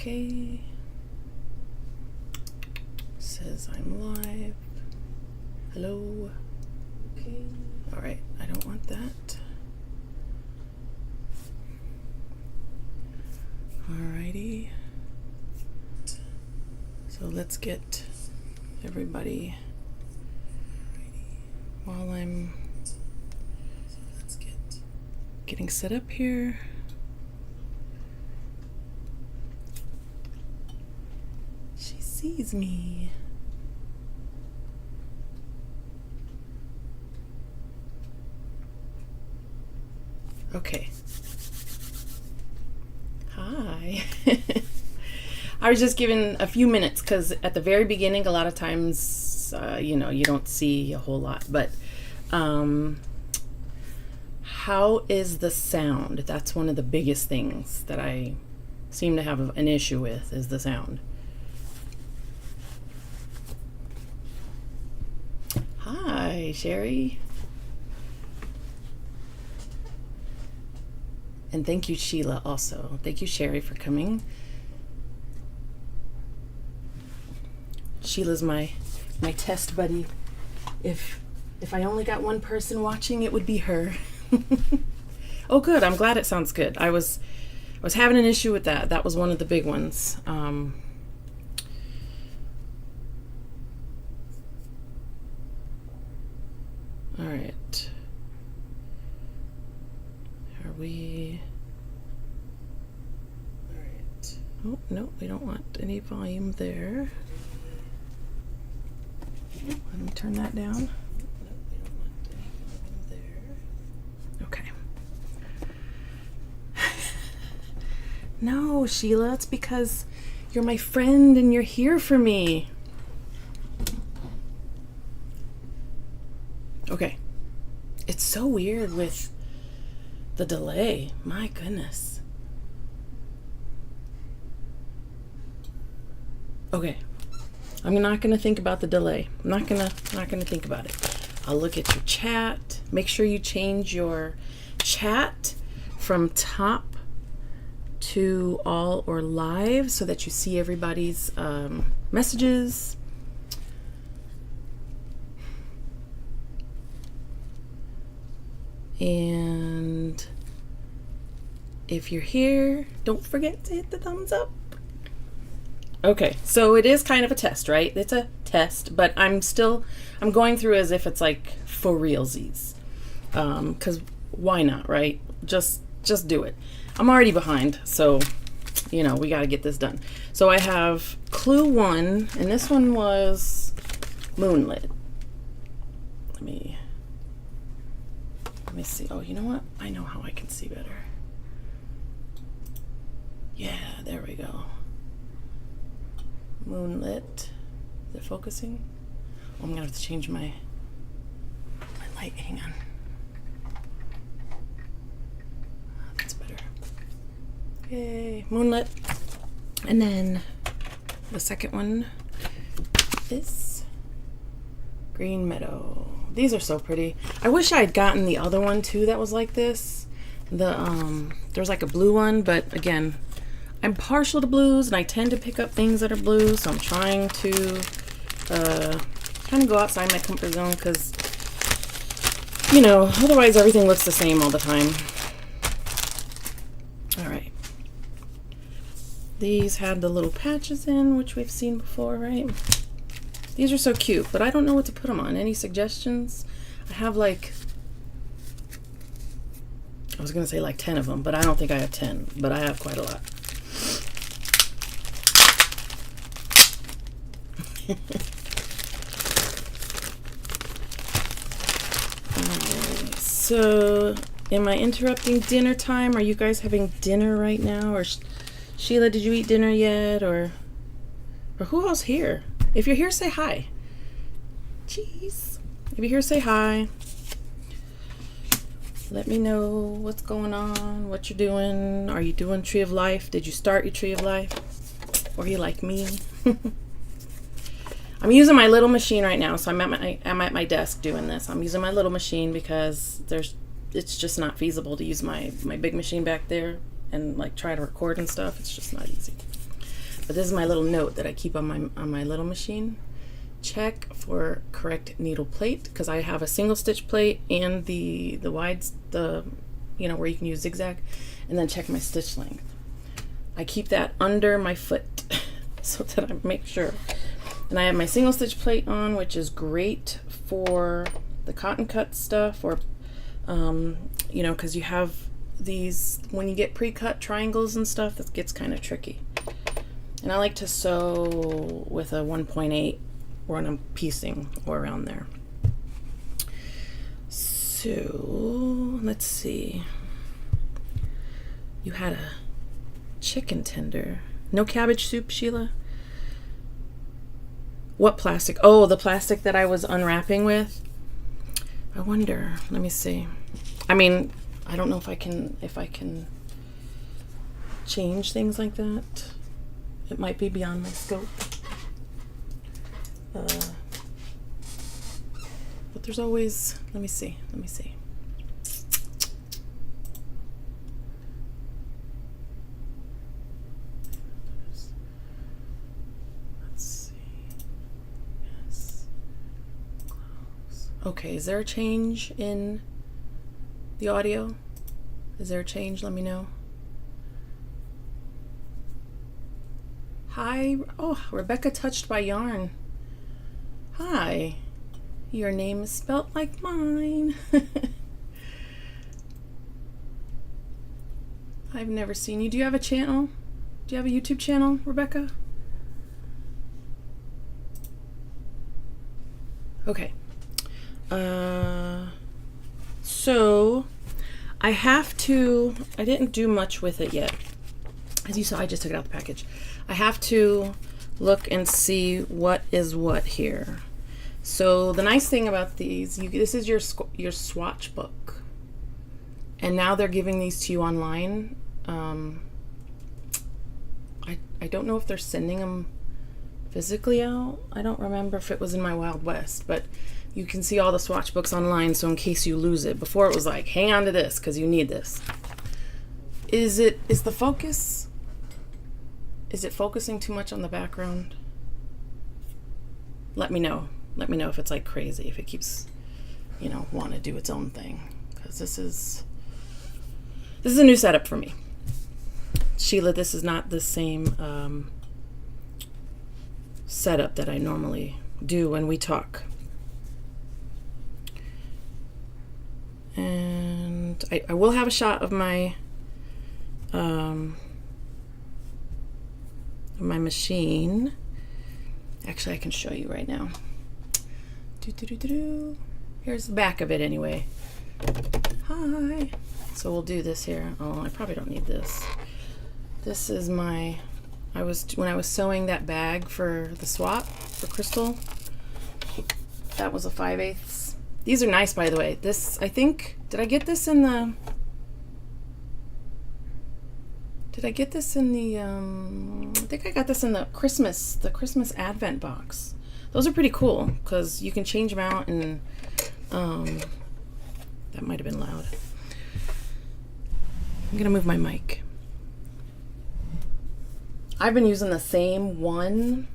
Okay. Says I'm live. Hello. Okay. All right. I don't want that. Alrighty. So let's get everybody while I'm getting set up here. She sees me. Okay. Hi. I was just given a few minutes because at the very beginning, a lot of times, you don't see a whole lot. But how is the sound? That's one of the biggest things that I seem to have an issue with, is the sound. Hi, Sherry. And thank you, Sheila, also. Thank you, Sherry, for coming. Sheila's my test buddy. If I only got one person watching, it would be her. Oh, good. I'm glad it sounds good. I was having an issue with that. That was one of the big ones. All right. Are we... All right. Oh, no, we don't want any volume there. Let me turn that down. Nope, we don't want any volume there. Okay. No, Sheila, it's because you're my friend and you're here for me. Okay. It's so weird with the delay. My goodness. Okay. I'm not going to think about the delay. I'm not going to think about it. I'll look at your chat. Make sure you change your chat from top to all or live so that you see everybody's messages. And if you're here, don't forget to hit the thumbs up. Okay, so it is kind of a test, right? It's a test, but I'm going through as if it's like for realsies. 'Cause why not, right? Just do it. I'm already behind, so we got to get this done. So I have clue 1, and this one was moonlit. Let me see. Oh, you know what? I know how I can see better. Yeah, there we go. Moonlit. Is it focusing? Oh, I'm gonna have to change my light. Hang on. That's better. Yay, moonlit. And then the second one is green meadow. These are so pretty. I wish I had gotten the other one too that was like this. There's like a blue one, but again, I'm partial to blues and I tend to pick up things that are blue, so I'm trying to kind of go outside my comfort zone because, otherwise everything looks the same all the time. All right. These had the little patches in, which we've seen before, right? These are so cute, but I don't know what to put them on. Any suggestions? I have I was going to say like 10 of them, but I don't think I have 10, but I have quite a lot. So, am I interrupting dinner time? Are you guys having dinner right now? Or Sheila, did you eat dinner yet? Or who else here? If you're here, say hi. Jeez. If you're here, say hi. Let me know what's going on, what you're doing. Are you doing Tree of Life? Did you start your Tree of Life? Or are you like me? I'm using my little machine right now, so I'm at my desk doing this. I'm using my little machine because it's just not feasible to use my big machine back there and try to record and stuff. It's just not easy. But this is my little note that I keep on my little machine. Check for correct needle plate, because I have a single stitch plate and the wide, you know, where you can use zigzag, and then check my stitch length. I keep that under my foot so that I make sure. And I have my single stitch plate on, which is great for the cotton cut stuff, or you know, because you have these, when you get pre-cut triangles and stuff, that gets kind of tricky. And I like to sew with a 1.8 when I'm piecing, or around there. So let's see. You had a chicken tender. No cabbage soup, Sheila? What plastic? Oh, the plastic that I was unwrapping with. I wonder. Let me see. I mean, I don't know if I can change things like that. It might be beyond my scope. But there's always, let me see. Let's see. Yes. Close. Okay, is there a change in the audio? Is there a change? Let me know. Hi. Oh, Rebecca Touched by Yarn. Hi. Your name is spelt like mine. I've never seen you. Do you have a channel? Do you have a YouTube channel, Rebecca? Okay. So I didn't do much with it yet. As you saw, I just took it out the package. I have to look and see what is what here. So the nice thing about these, this is your swatch book, and now they're giving these to you online. I don't know if they're sending them physically out. I don't remember if it was in my Wild West, but you can see all the swatch books online, so in case you lose it. Before it was like, hang on to this because you need this. Is the focus, is it focusing too much on the background? Let me know. Let me know if it's like crazy, if it keeps, you know, want to do its own thing, because this is a new setup for me. Sheila, this is not the same setup that I normally do when we talk. And I will have a shot of my machine. Actually, I can show you right now. Here's the back of it anyway. Hi. So we'll do this here. Oh, I probably don't need this. This is my, when I was sewing that bag for the swap for Crystal, that was a 5/8. These are nice, by the way. This, I think, did I get this in the I think I got this in the Christmas Advent box. Those are pretty cool because you can change them out, and that might have been loud. I'm gonna move my mic. I've been using the same one.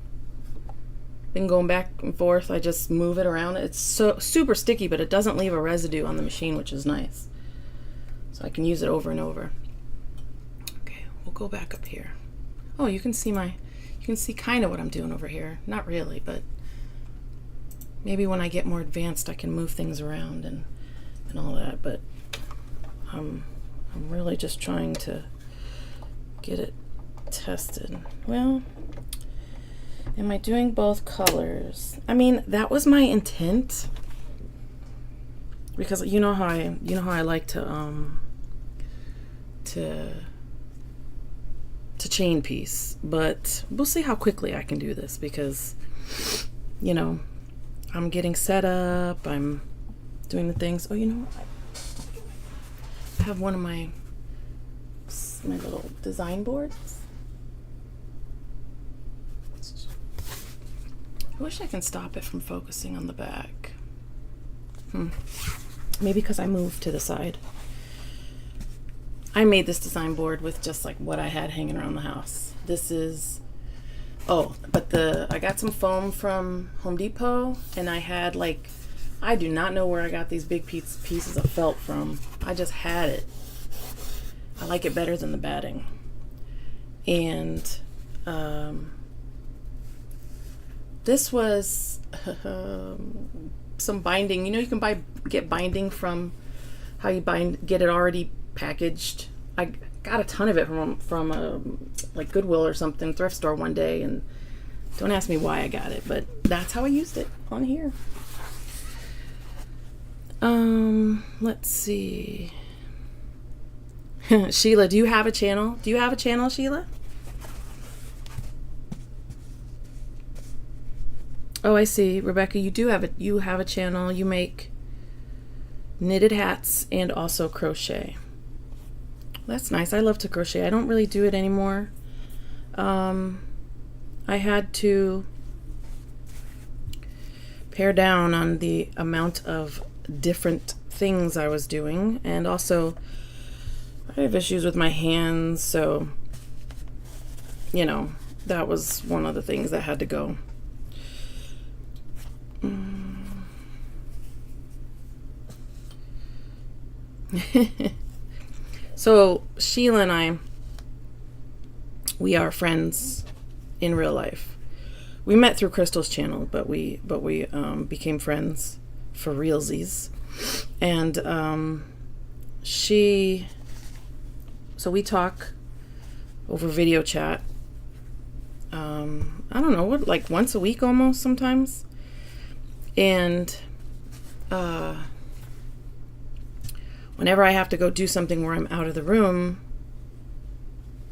Been going back and forth. I just move it around. It's so super sticky, but it doesn't leave a residue on the machine, which is nice. So I can use it over and over. Okay, we'll go back up here. Oh, you can see kind of what I'm doing over here. Not really, but maybe when I get more advanced, I can move things around and all that. But I'm really just trying to get it tested. Well, am I doing both colors? I mean, that was my intent, because you know how I like to chain piece, but we'll see how quickly I can do this, because you know, I'm getting set up, I'm doing the things. Oh, you know what? I have one of my little design boards. I wish I can stop it from focusing on the back. Maybe because I moved to the side. I made this design board with just like what I had hanging around the house. This is Oh, but I got some foam from Home Depot, and I had like, I do not know where I got these big pieces of felt from. I just had it. I like it better than the batting. And this was some binding. You know, you can get binding from how you get it already packaged. I got a ton of it from like Goodwill or something, thrift store one day, and don't ask me why I got it, but that's how I used it on here. Let's see. Sheila, do you have a channel? Do you have a channel, Sheila? Oh, I see. Rebecca, you have a channel. You make knitted hats and also crochet. That's nice. I love to crochet. I don't really do it anymore. I had to pare down on the amount of different things I was doing, and also I have issues with my hands, so you know, that was one of the things that had to go. So Sheila and we are friends in real life. We met through Crystal's channel, but we became friends for realsies. And so we talk over video chat. I don't know, like once a week almost sometimes. And whenever I have to go do something where I'm out of the room,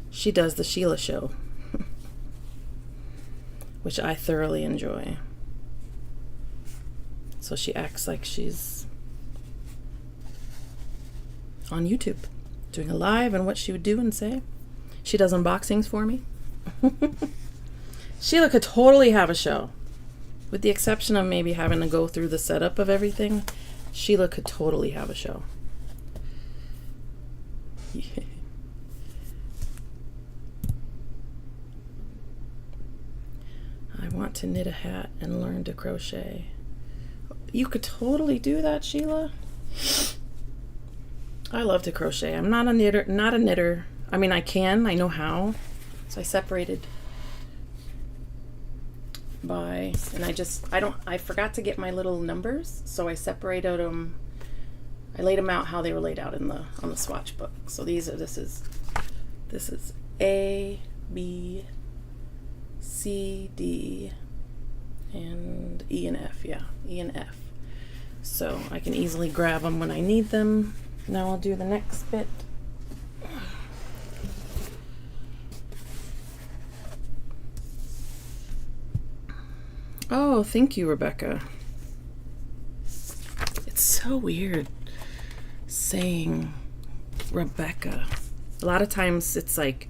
she does the Sheila show, which I thoroughly enjoy. So she acts like she's on YouTube, doing a live and what she would do and say. She does unboxings for me. Sheila could totally have a show. With the exception of maybe having to go through the setup of everything, Sheila could totally have a show. Yeah. I want to knit a hat and learn to crochet. You could totally do that, Sheila. I love to crochet. I'm not a knitter. I mean, I know how. So I separated I forgot to get my little numbers, so I separated them. I laid them out how they were laid out on the swatch book. So this is A, B, C, D, and E and F. Yeah, E and F. So I can easily grab them when I need them. Now I'll do the next bit. Oh, thank you, Rebecca. It's so weird saying Rebecca. A lot of times it's like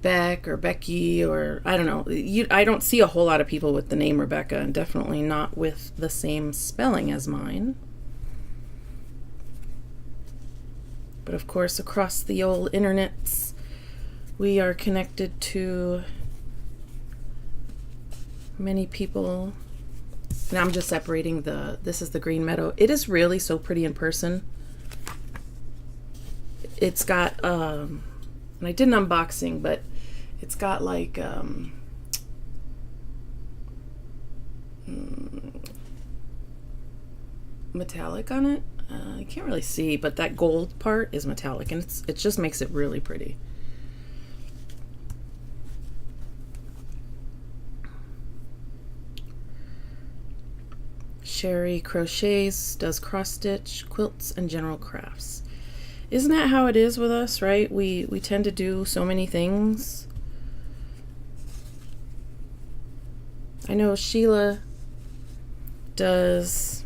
Beck or Becky, or I don't know. I don't see a whole lot of people with the name Rebecca, and definitely not with the same spelling as mine. But of course, across the old internets, we are connected to many people. And I'm just separating this is the Green Meadow. It is really so pretty in person. It's got, and I did an unboxing, but it's got like, metallic on it. I can't really see, but that gold part is metallic, and it just makes it really pretty. Sherry crochets, does cross stitch, quilts, and general crafts. Isn't that how it is with us, right? We tend to do so many things. I know Sheila does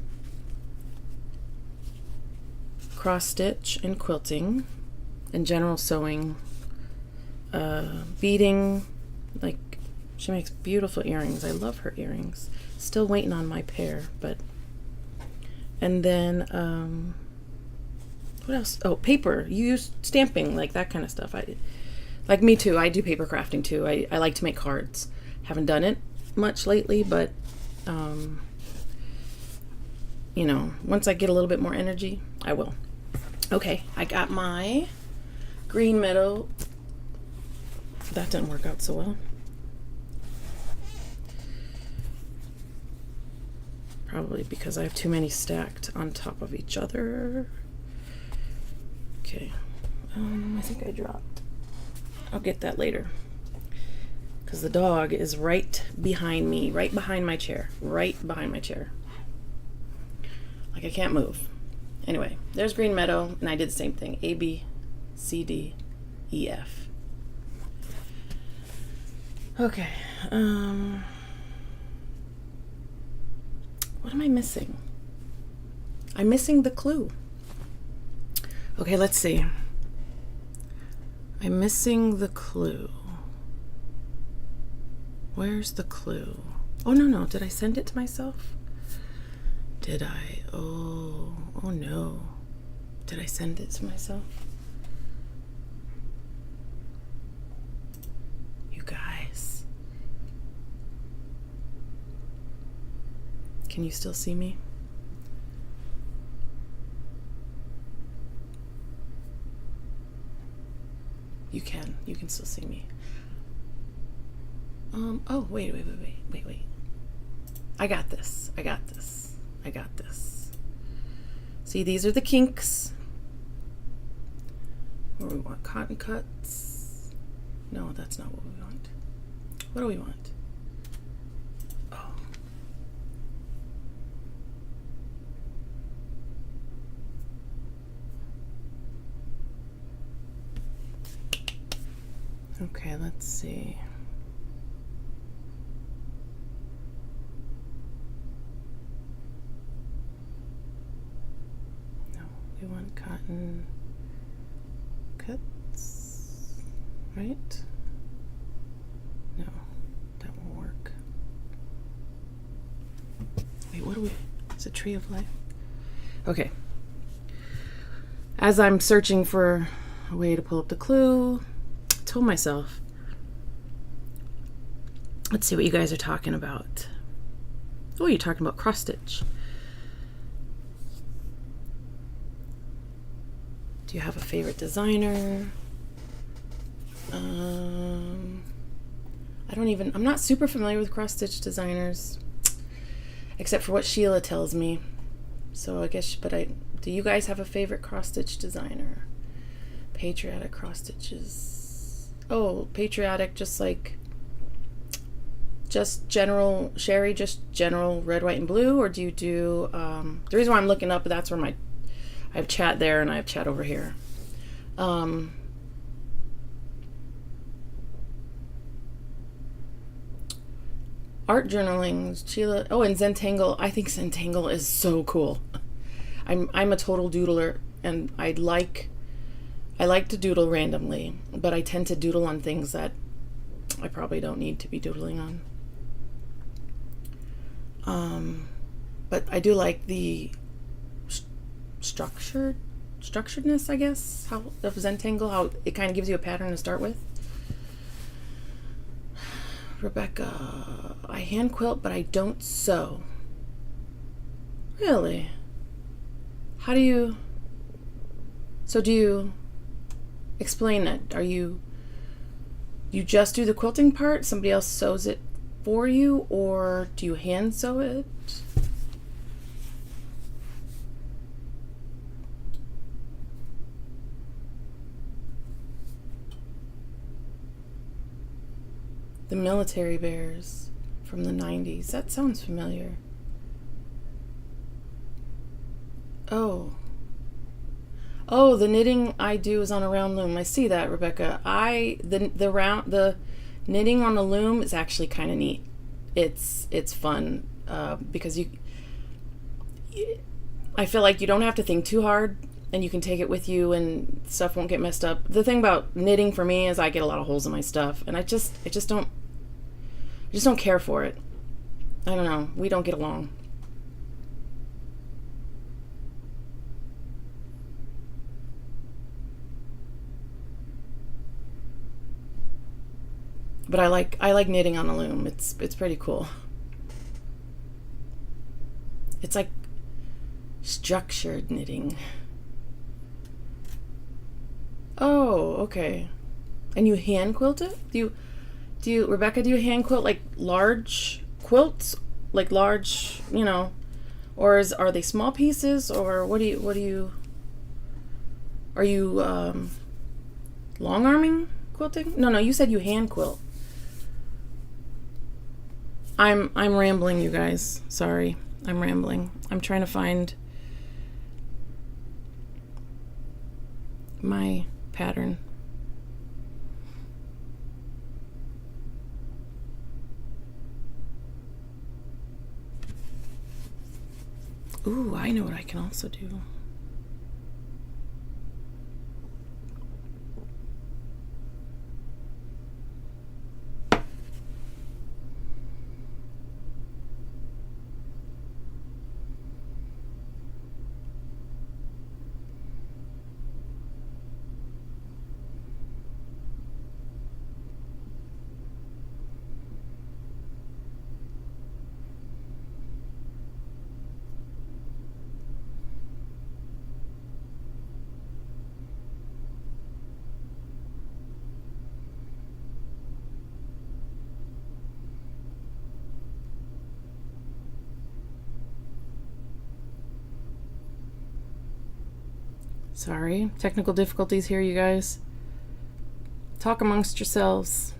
cross stitch and quilting and general sewing, beading. Like, she makes beautiful earrings. I love her earrings. Still waiting on my pair, but and then what else? Oh, paper. You use stamping, like that kind of stuff. Like me too. I do paper crafting too. I like to make cards. Haven't done it much lately, but you know, once I get a little bit more energy, I will. Okay, I got my green meadow. That didn't work out so well. Probably because I have too many stacked on top of each other. Okay, I think I dropped. I'll get that later. Because the dog is right behind me, right behind my chair. Like I can't move. Anyway, there's green meadow, and I did the same thing. A, B, C, D, E, F. Okay. What am I missing? I'm missing the clue. Okay, let's see. I'm missing the clue. Where's the clue? Oh, no. Did I send it to myself? Did I? Oh no. Did I send it to myself? You guys. Can you still see me? You can. You can still see me. Oh, wait. I got this. See, these are the kinks. What do we want? Cotton cuts? No, that's not what we want. What do we want? Oh. Okay, let's see. We want cotton cuts, right? No, that won't work. Wait, what do we, it's a tree of life. Okay. As I'm searching for a way to pull up the clue, I told myself, let's see what you guys are talking about. Oh, you're talking about cross stitch. Do you have a favorite designer? I'm not super familiar with cross-stitch designers, except for what Sheila tells me. So I guess, do you guys have a favorite cross-stitch designer? Patriotic cross-stitches. Oh, patriotic, just general, Sherry, just general red, white, and blue? Or do you do, the reason why I'm looking up, that's where I have chat there and I have chat over here. Art journaling, Sheila. Oh, and Zentangle. I think Zentangle is so cool. I'm a total doodler, and I like to doodle randomly, but I tend to doodle on things that I probably don't need to be doodling on. But I do like the structuredness, I guess, of Zentangle, how it kind of gives you a pattern to start with. Rebecca, I hand quilt, but I don't sew. Really? How do you... So do you explain it? You just do the quilting part? Somebody else sews it for you? Or do you hand sew it? The military bears from the 90s. That sounds familiar. Oh, the knitting I do is on a round loom. I see that, Rebecca. The knitting on the loom is actually kind of neat. It's fun because I feel like you don't have to think too hard, and you can take it with you, and stuff won't get messed up. The thing about knitting for me is I get a lot of holes in my stuff, and I just don't care for it. I don't know. We don't get along. But I like knitting on a loom. It's pretty cool. It's like structured knitting. Oh, okay. And you hand quilt it? Do you, Rebecca, do you hand quilt like large quilts? Like large, you know, or are they small pieces, or what do you, are you long arming quilting? No, you said you hand quilt. I'm rambling, you guys. Sorry. I'm rambling. I'm trying to find my pattern. Ooh, I know what I can also do. Sorry, technical difficulties here, you guys. Talk amongst yourselves.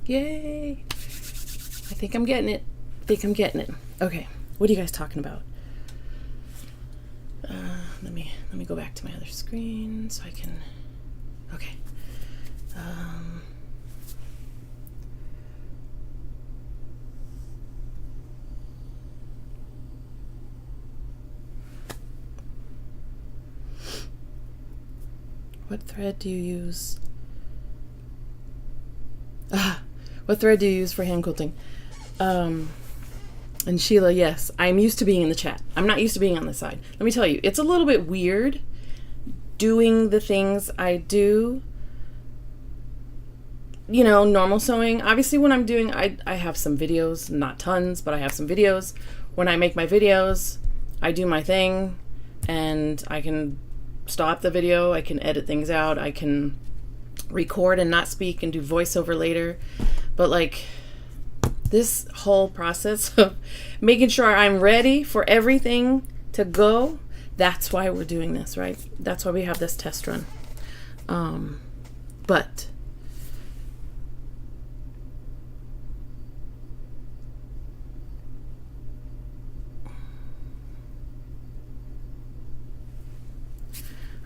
Yay! I think I'm getting it. Okay, what are you guys talking about? Let me go back to my other screen so I can. Okay. What thread do you use? What thread do you use for hand quilting? And Sheila, yes, I'm used to being in the chat. I'm not used to being on this side. Let me tell you, it's a little bit weird doing the things I do. You know, normal sewing. Obviously, when I'm doing, I have some videos, not tons, but I have some videos. When I make my videos, I do my thing, and I can stop the video. I can edit things out. I can record and not speak and do voiceover later. But like this whole process of making sure I'm ready for everything to go, that's why we're doing this, right? That's why we have this test run. But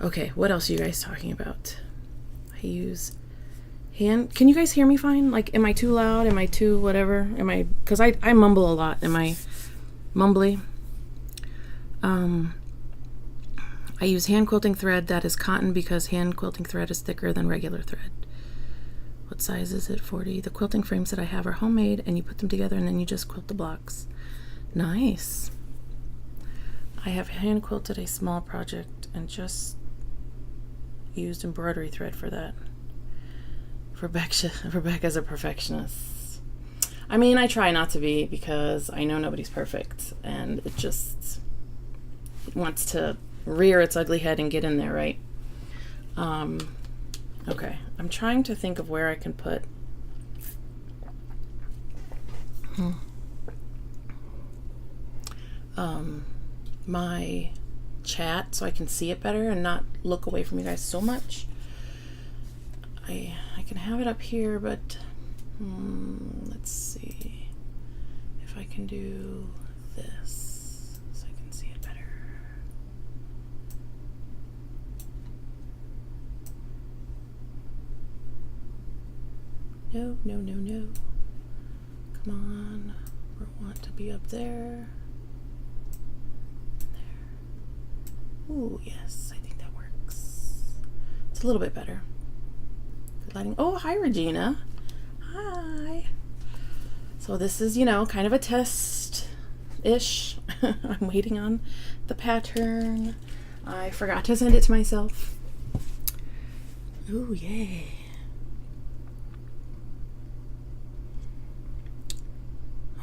okay, what else are you guys talking about? I use hand. Can you guys hear me fine? Like, am I too loud? Am I too whatever? Am I, because I mumble a lot. Am I mumbly? I use hand quilting thread that is cotton because hand quilting thread is thicker than regular thread. What size is it? 40. The quilting frames that I have are homemade, and you put them together and then you just quilt the blocks. Nice. I have hand quilted a small project and just used embroidery thread for that. Rebecca's a perfectionist. I mean, I try not to be because I know nobody's perfect, and it just wants to rear its ugly head and get in there, right? Okay, I'm trying to think of where I can put my chat so I can see it better and not look away from you guys so much. I can have it up here, but let's see if I can do this so I can see it better. No, no, no, no. Come on. We want to be up there. There. Ooh, yes, I think that works. It's a little bit better. Good lighting. Oh, hi, Regina. Hi. So this is, kind of a test-ish. I'm waiting on the pattern. I forgot to send it to myself. Ooh, yay.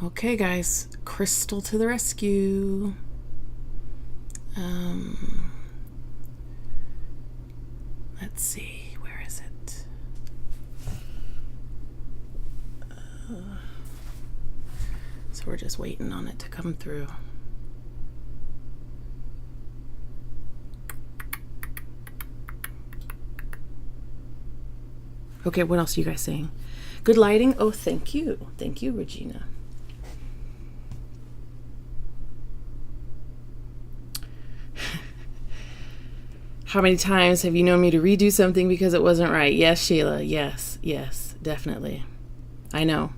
Okay, guys. Crystal to the rescue. Let's see. Where is it? So we're just waiting on it to come through. Okay, what else are you guys saying? Good lighting? Oh, thank you. Thank you, Regina. How many times have you known me to redo something because it wasn't right? Yes, Sheila. Yes, definitely. I know.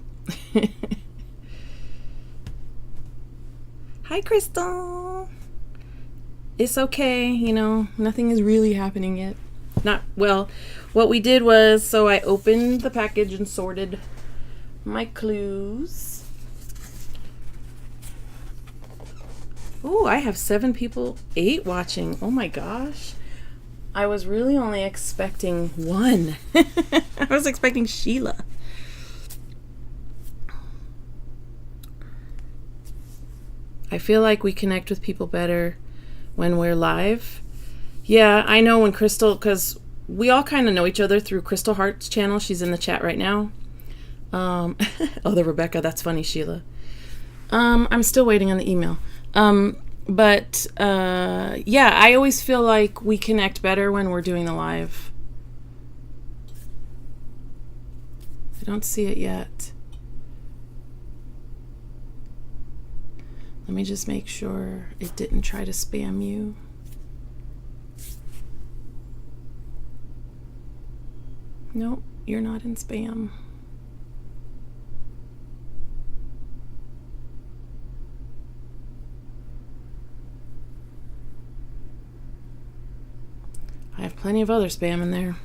Hi, Crystal. It's okay, nothing is really happening yet. What we did was, so I opened the package and sorted my clues. Oh, I have 7 people, 8 watching. Oh my gosh. I was really only expecting 1. I was expecting Sheila. I feel like we connect with people better when we're live. Yeah, I know when Crystal, because we all kind of know each other through Crystal Hart's channel. She's in the chat right now. Oh, the Rebecca. That's funny, Sheila. I'm still waiting on the email. But I always feel like we connect better when we're doing the live. I don't see it yet. Let me just make sure it didn't try to spam you. Nope, you're not in spam. I have plenty of other spam in there.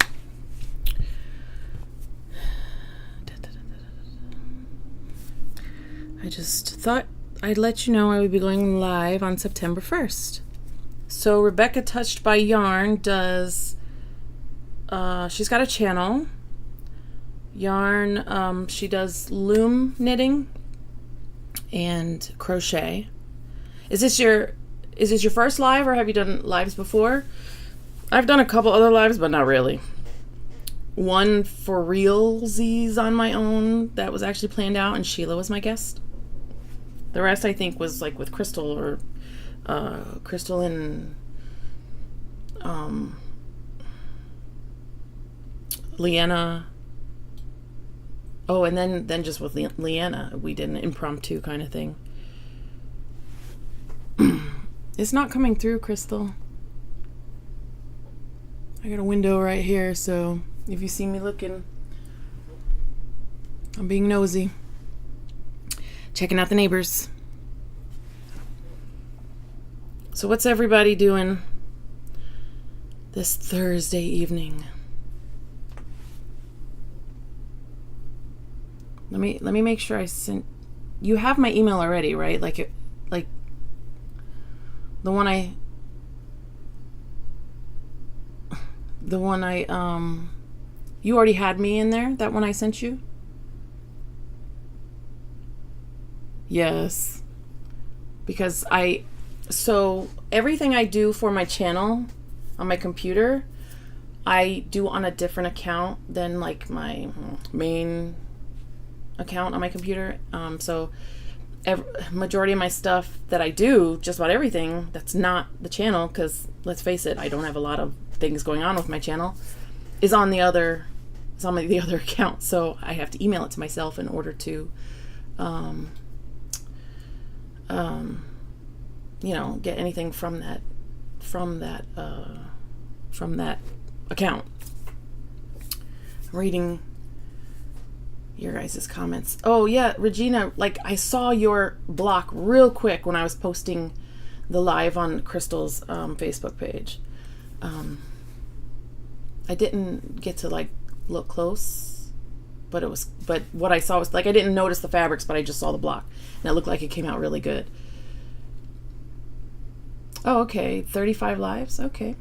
I just thought I'd let you know I would be going live on September 1st. So Rebecca Touched by Yarn does, she's got a channel. Yarn, she does loom knitting and crochet. Is this your first live, or have you done lives before? I've done a couple other lives, but not really. One for realsies on my own that was actually planned out, and Sheila was my guest. The rest, I think, was like with Crystal, or Crystal and Leanna. Oh, and then just with Leanna, we did an impromptu kind of thing. It's not coming through, Crystal. I got a window right here, so if you see me looking, I'm being nosy. Checking out the neighbors. So what's everybody doing this Thursday evening? Let me make sure I sent. You have my email already, right? Like the one I you already had me in there, that one I sent you? Yes. Because so everything I do for my channel on my computer, I do on a different account than like my main account on my computer. So majority of my stuff that I do, just about everything that's not the channel, because let's face it, I don't have a lot of things going on with my channel, is on the other account. So I have to email it to myself in order to get anything from that account. I'm reading your guys' comments. Oh yeah, Regina, like I saw your block real quick when I was posting the live on Crystal's Facebook page. I didn't get to like look close, but what I saw was like I didn't notice the fabrics, but I just saw the block and it looked like it came out really good. Oh, okay, 35 lives. Okay,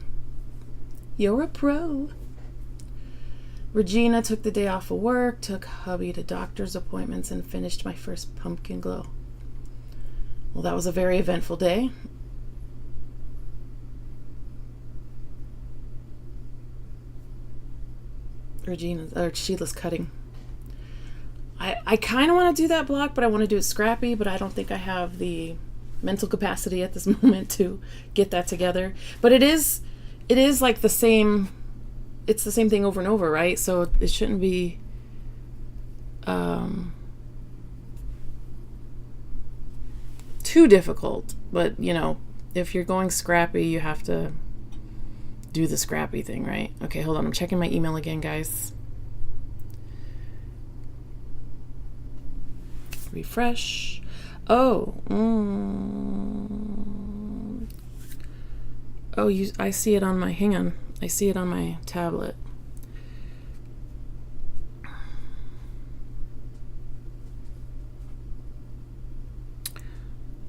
you're a pro. Regina took the day off of work, took hubby to doctor's appointments, and finished my first pumpkin glow. Well, that was a very eventful day. Sheila's cutting. I kind of want to do that block, but I want to do it scrappy, but I don't think I have the mental capacity at this moment to get that together. But it is like the same, it's the same thing over and over, right? So it shouldn't be too difficult. But, you know, if you're going scrappy, you have to do the scrappy thing, right? Okay, hold on. I'm checking my email again, guys. Refresh. Oh. Oh, I see it on my, hang on. I see it on my tablet.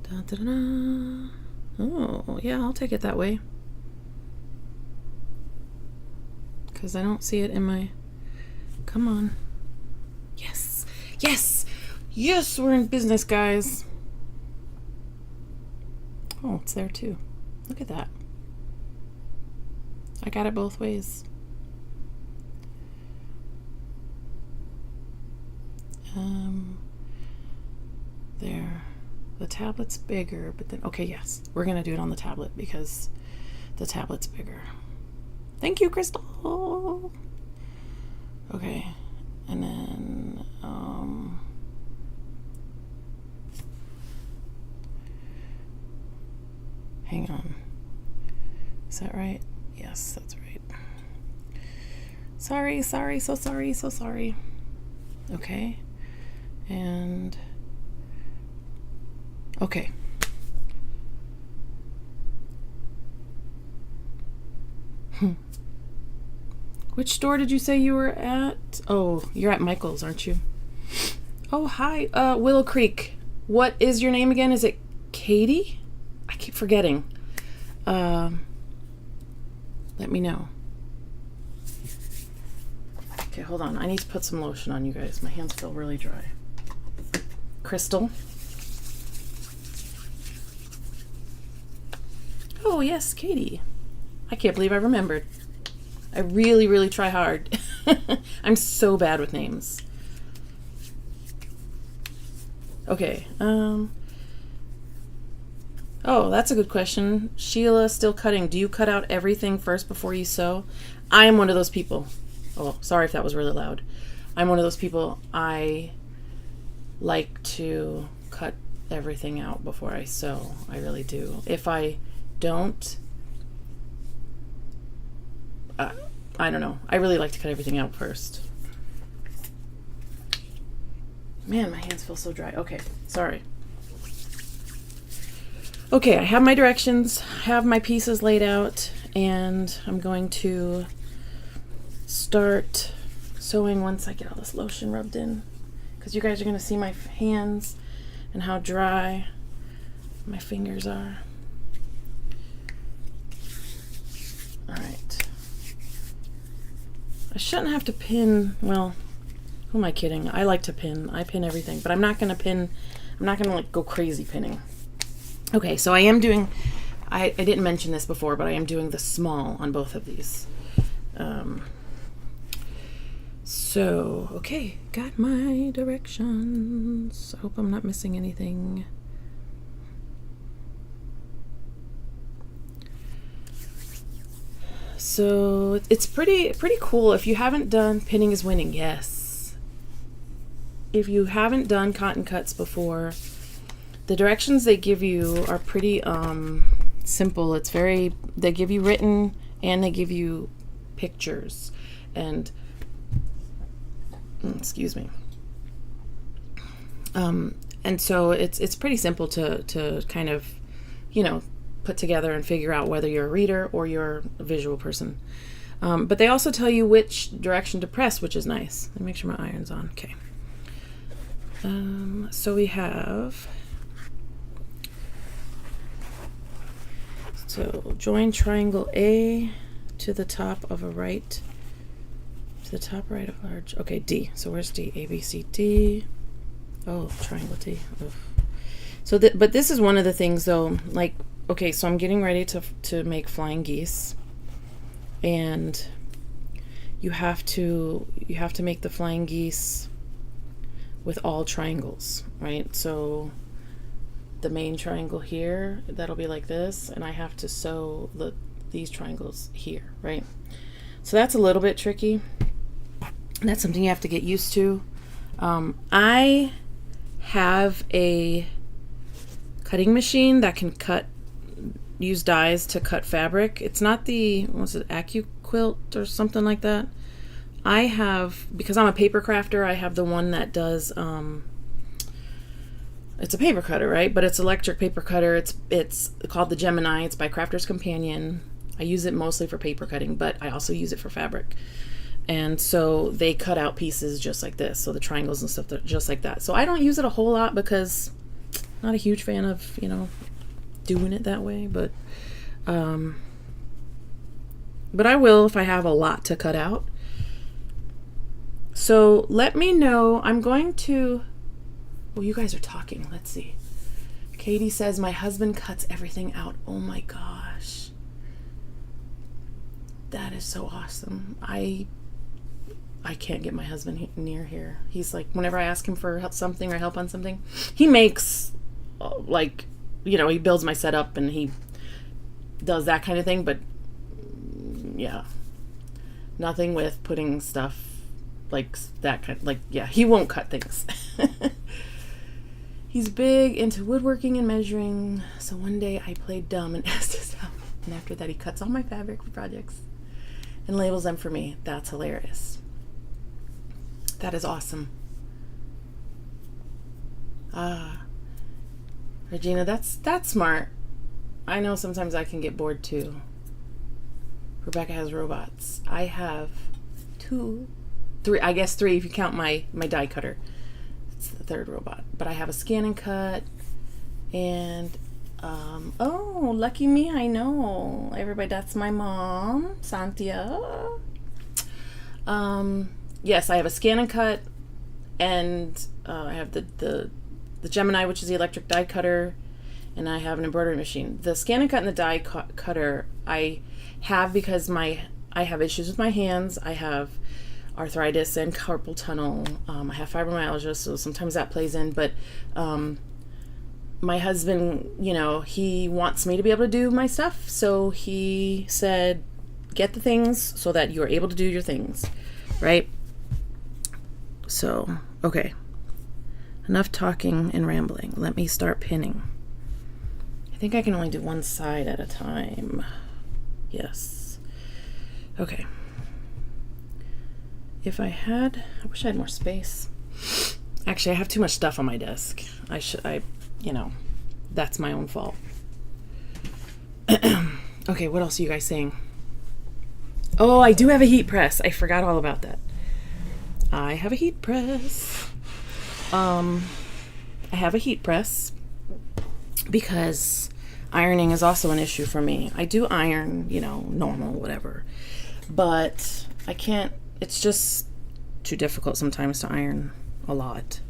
Da, da, da, da. Oh, yeah, I'll take it that way. Because I don't see it in my... Come on. Yes. Yes. Yes, we're in business, guys. Oh, it's there too. Look at that. I got it both ways. There. The tablet's bigger, but then... Okay, yes. We're going to do it on the tablet because the tablet's bigger. Thank you, Crystal. Okay. And then... hang on. Is that right? Yes, that's right. Sorry, so sorry. Okay. And... okay. Which store did you say you were at? Oh, you're at Michael's, aren't you? Oh, hi. Willow Creek. What is your name again? Is it Katie? I keep forgetting. Let me know. Okay, hold on. I need to put some lotion on, you guys. My hands feel really dry. Crystal. Oh, yes, Katie. I can't believe I remembered. I really, really try hard. I'm so bad with names. Okay. Oh, that's a good question. Sheila, still cutting. Do you cut out everything first before you sew? I am one of those people. Oh, sorry if that was really loud. I'm one of those people. I like to cut everything out before I sew. I really do. If I don't, I don't know. I really like to cut everything out first. Man, my hands feel so dry. Okay, sorry. Okay, I have my directions, have my pieces laid out, and I'm going to start sewing once I get all this lotion rubbed in, because you guys are going to see my hands and how dry my fingers are. All right. I shouldn't have to pin, well, who am I kidding? I like to pin. I pin everything, but I'm not going to pin, I'm not going to like go crazy pinning. Okay, so I am doing, I didn't mention this before, but I am doing the small on both of these. So, okay, got my directions. I hope I'm not missing anything. So, it's pretty cool. If you haven't done Pinning is Winning, yes. If you haven't done cotton cuts before, the directions they give you are pretty simple. It's very, they give you written and they give you pictures. And, excuse me. And so it's pretty simple to kind of, put together and figure out whether you're a reader or you're a visual person. But they also tell you which direction to press, which is nice. Let me make sure my iron's on. Okay. So we have, join triangle A to the top of a right, to the top right of large, okay, D. So where's D? A, B, C, D. Oh, triangle D. Oof. So, but this is one of the things though, like, okay, so I'm getting ready to make flying geese, and you have to make the flying geese with all triangles, right? So the main triangle here, that'll be like this, and I have to sew these triangles here, right? So that's a little bit tricky. That's something you have to get used to. I have a cutting machine that can use dies to cut fabric. It's not the, what's it, AccuQuilt or something like that. I have, because I'm a paper crafter, I have the one that does, it's a paper cutter, right? But it's electric paper cutter. It's called the Gemini. It's by Crafter's Companion. I use it mostly for paper cutting, but I also use it for fabric. And so they cut out pieces just like this. So the triangles and stuff, just like that. So I don't use it a whole lot because I'm not a huge fan of, doing it that way. But I will if I have a lot to cut out. So let me know. I'm going to, well, you guys are talking. Let's see. Katie says, my husband cuts everything out. Oh my gosh. That is so awesome. I can't get my husband near here. He's like, whenever I ask him for something or help on something, he makes, he builds my setup and he does that kind of thing. But yeah, nothing with putting stuff like that kind, he won't cut things. He's big into woodworking and measuring. So one day I played dumb and asked his help. And after that, he cuts all my fabric for projects and labels them for me. That's hilarious. That is awesome. Regina, that's smart. I know sometimes I can get bored too. Rebecca has robots. I have 2, 3, I guess 3 if you count my die cutter. It's the 3rd robot. But I have a scan and cut, and oh, lucky me, I know. Everybody, that's my mom, Santia. Yes, I have a scan and cut, and I have the Gemini, which is the electric die cutter, and I have an embroidery machine. The scan and cut and the die cutter I have because I have issues with my hands. I have arthritis and carpal tunnel. I have fibromyalgia, so sometimes that plays in. But my husband, he wants me to be able to do my stuff, so he said, get the things so that you're able to do your things, right? So, okay. Enough talking and rambling. Let me start pinning. I think I can only do one side at a time. Yes. Okay. I wish I had more space. Actually, I have too much stuff on my desk. That's my own fault. Okay, what else are you guys saying? Oh, I do have a heat press. I forgot all about that. I have a heat press. I have a heat press because ironing is also an issue for me. I do iron, normal, whatever. But I can't, it's just too difficult sometimes to iron a lot.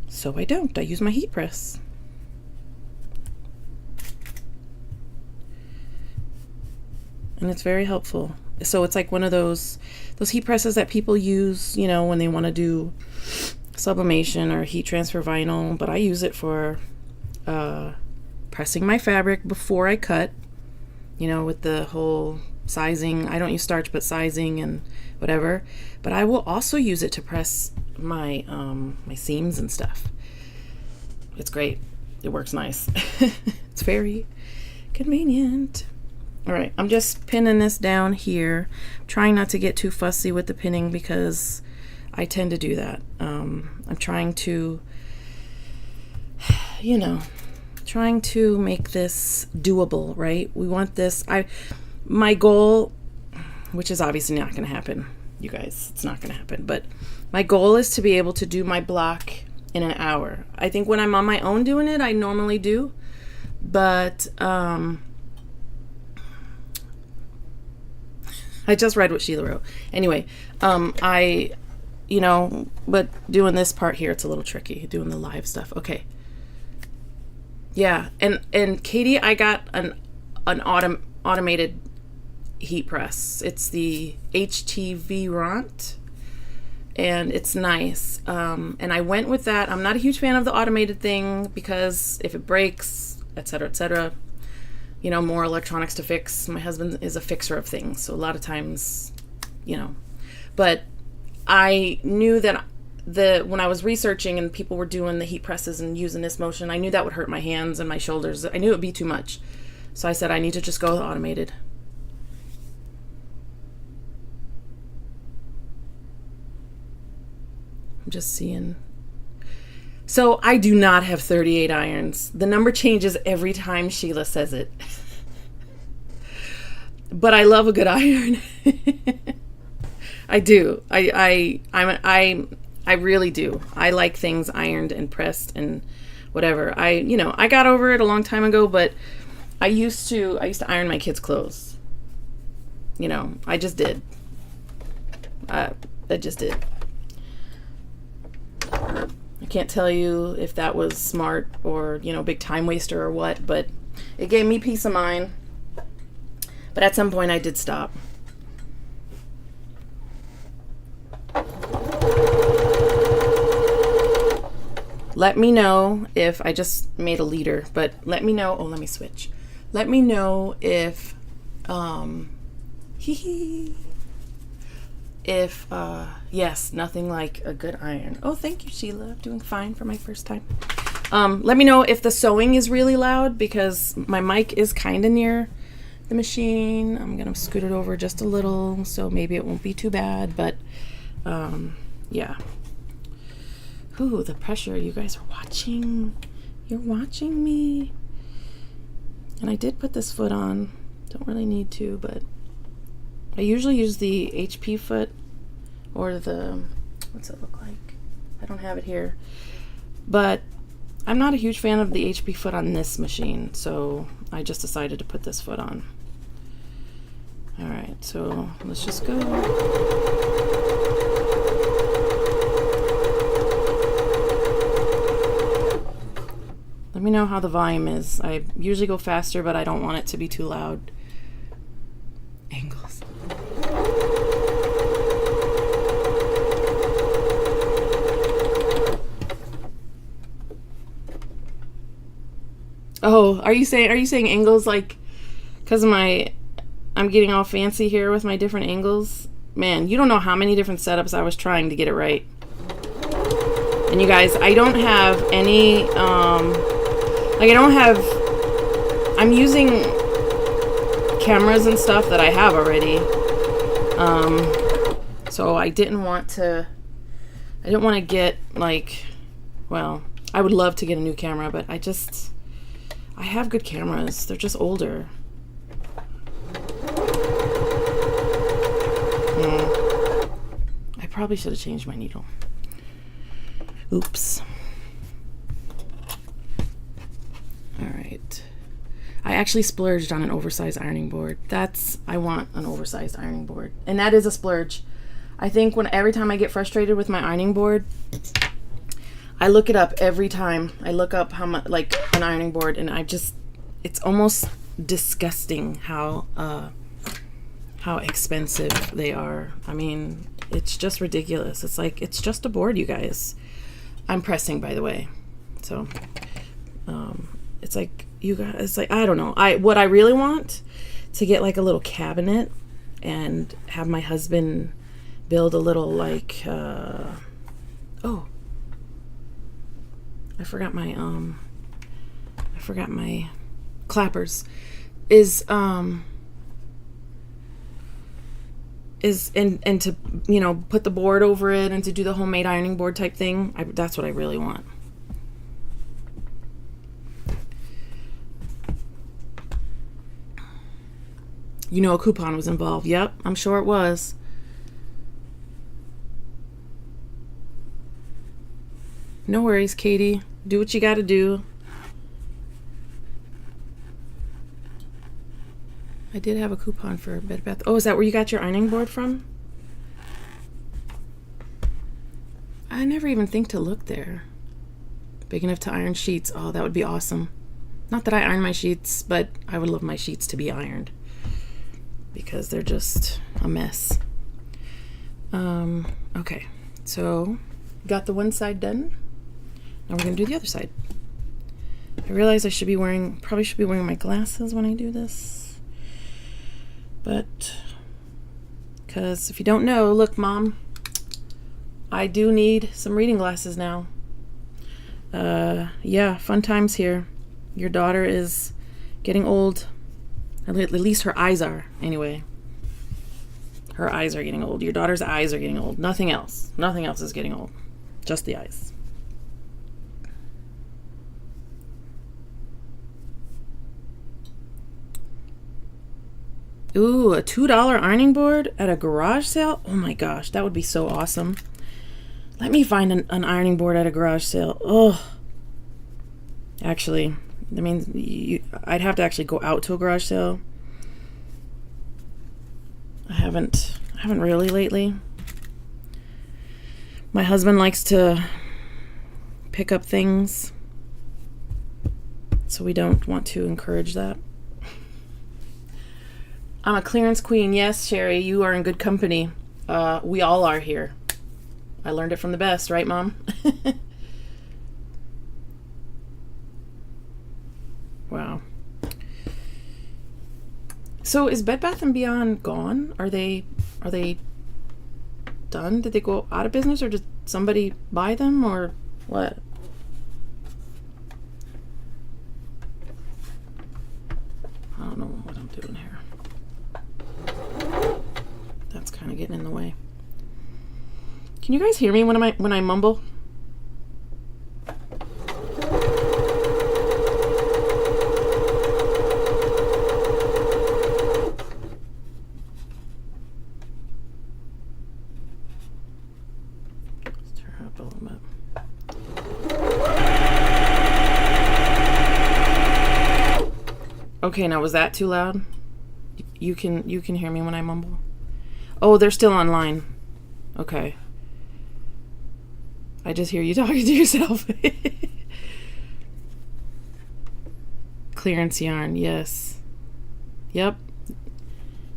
So I don't. I use my heat press. And it's very helpful. So it's like one of those heat presses that people use, when they want to do sublimation or heat transfer vinyl. But I use it for pressing my fabric before I cut, with the whole sizing. I don't use starch, but sizing and whatever. But I will also use it to press my my seams and stuff. It's great. It works nice. It's very convenient. All right, I'm just pinning this down here. Trying not to get too fussy with the pinning because I tend to do that. I'm trying to, trying to make this doable, right? We want this. My goal, which is obviously not going to happen, you guys, it's not going to happen, but my goal is to be able to do my block in an hour. I think when I'm on my own doing it, I normally do, but I just read what Sheila wrote. Anyway, but doing this part here, it's a little tricky, doing the live stuff. Okay. Yeah, and Katie, I got an automated heat press. It's the HTV Ront, and it's nice. And I went with that. I'm not a huge fan of the automated thing because if it breaks, etc., more electronics to fix. My husband is a fixer of things, so a lot of times, but I knew that when I was researching and people were doing the heat presses and using this motion, I knew that would hurt my hands and my shoulders. I knew it would be too much. So I said, I need to just go with automated. I'm just seeing. So I do not have 38 irons. The number changes every time Sheila says it. But I love a good iron. I do. I really do. I like things ironed and pressed and whatever. I got over it a long time ago, but I used to iron my kids' clothes. I just did. I just did. I can't tell you if that was smart or, big time waster or what, but it gave me peace of mind. But at some point I did stop. Let me know if I just made a liter, but let me know. Oh, let me switch. Let me know if, yes, nothing like a good iron. Oh, thank you, Sheila. I'm doing fine for my first time. Let me know if the sewing is really loud because my mic is kind of near the machine. I'm going to scoot it over just a little, so maybe it won't be too bad, but, yeah. Ooh, the pressure. You guys are watching. You're watching me. And I did put this foot on. Don't really need to, but I usually use the HP foot or the, what's it look like? I don't have it here. But I'm not a huge fan of the HP foot on this machine, so I just decided to put this foot on. All right, so let's just go. Let me know how the volume is. I usually go faster, but I don't want it to be too loud. Angles. Oh, are you saying angles like because I'm getting all fancy here with my different angles? Man, you don't know how many different setups I was trying to get it right. And you guys, I don't have any I'm using cameras and stuff that I have already. So I didn't want to get well, I would love to get a new camera, but I have good cameras. They're just older. I probably should have changed my needle. Oops. All right. I actually splurged on an oversized ironing board. I want an oversized ironing board. And that is a splurge. I think every time I get frustrated with my ironing board, I look it up every time. I look up how much, an ironing board, and it's almost disgusting how expensive they are. I mean, it's just ridiculous. It's just a board, you guys. I'm pressing, by the way. So, I don't know. What I really want to get a little cabinet and have my husband build a little I forgot my is and to, you know, put the board over it and to do the homemade ironing board type thing. That's what I really want. You know, a coupon was involved. Yep, I'm sure it was. No worries, Katie. Do what you gotta do. I did have a coupon for Bed Bath. Oh, is that where you got your ironing board from? I never even think to look there. Big enough to iron sheets. Oh, that would be awesome. Not that I iron my sheets, but I would love my sheets to be ironed because they're just a mess. Okay, so got the one side done. Now we're gonna do the other side. I realize I should be wearing, probably should be wearing my glasses when I do this. But, because if you don't know, look, Mom, I do need some reading glasses now. Yeah, fun times here. Your daughter is getting old. At least her eyes are, anyway. Her eyes are getting old. Your daughter's eyes are getting old. Nothing else. Nothing else is getting old. Just the eyes. Ooh, a $2 ironing board at a garage sale? Oh my gosh, that would be so awesome. Let me find an ironing board at a garage sale. Oh. Actually, that means I'd have to actually go out to a garage sale. I haven't really lately. My husband likes to pick up things, so we don't want to encourage that. I'm a clearance queen. Yes, Sherry, you are in good company. We all are here. I learned it from the best, right, Mom? Wow. So is Bed Bath & Beyond gone? Are they done? Did they go out of business, or did somebody buy them, or what? I don't know what I'm doing here. That's kind of getting in the way. Can you guys hear me when I mumble? Let's turn it up a little bit. Okay, now was that too loud? You can hear me when I mumble? Oh, they're still online. Okay. I just hear you talking to yourself. Clearance yarn, yes. Yep.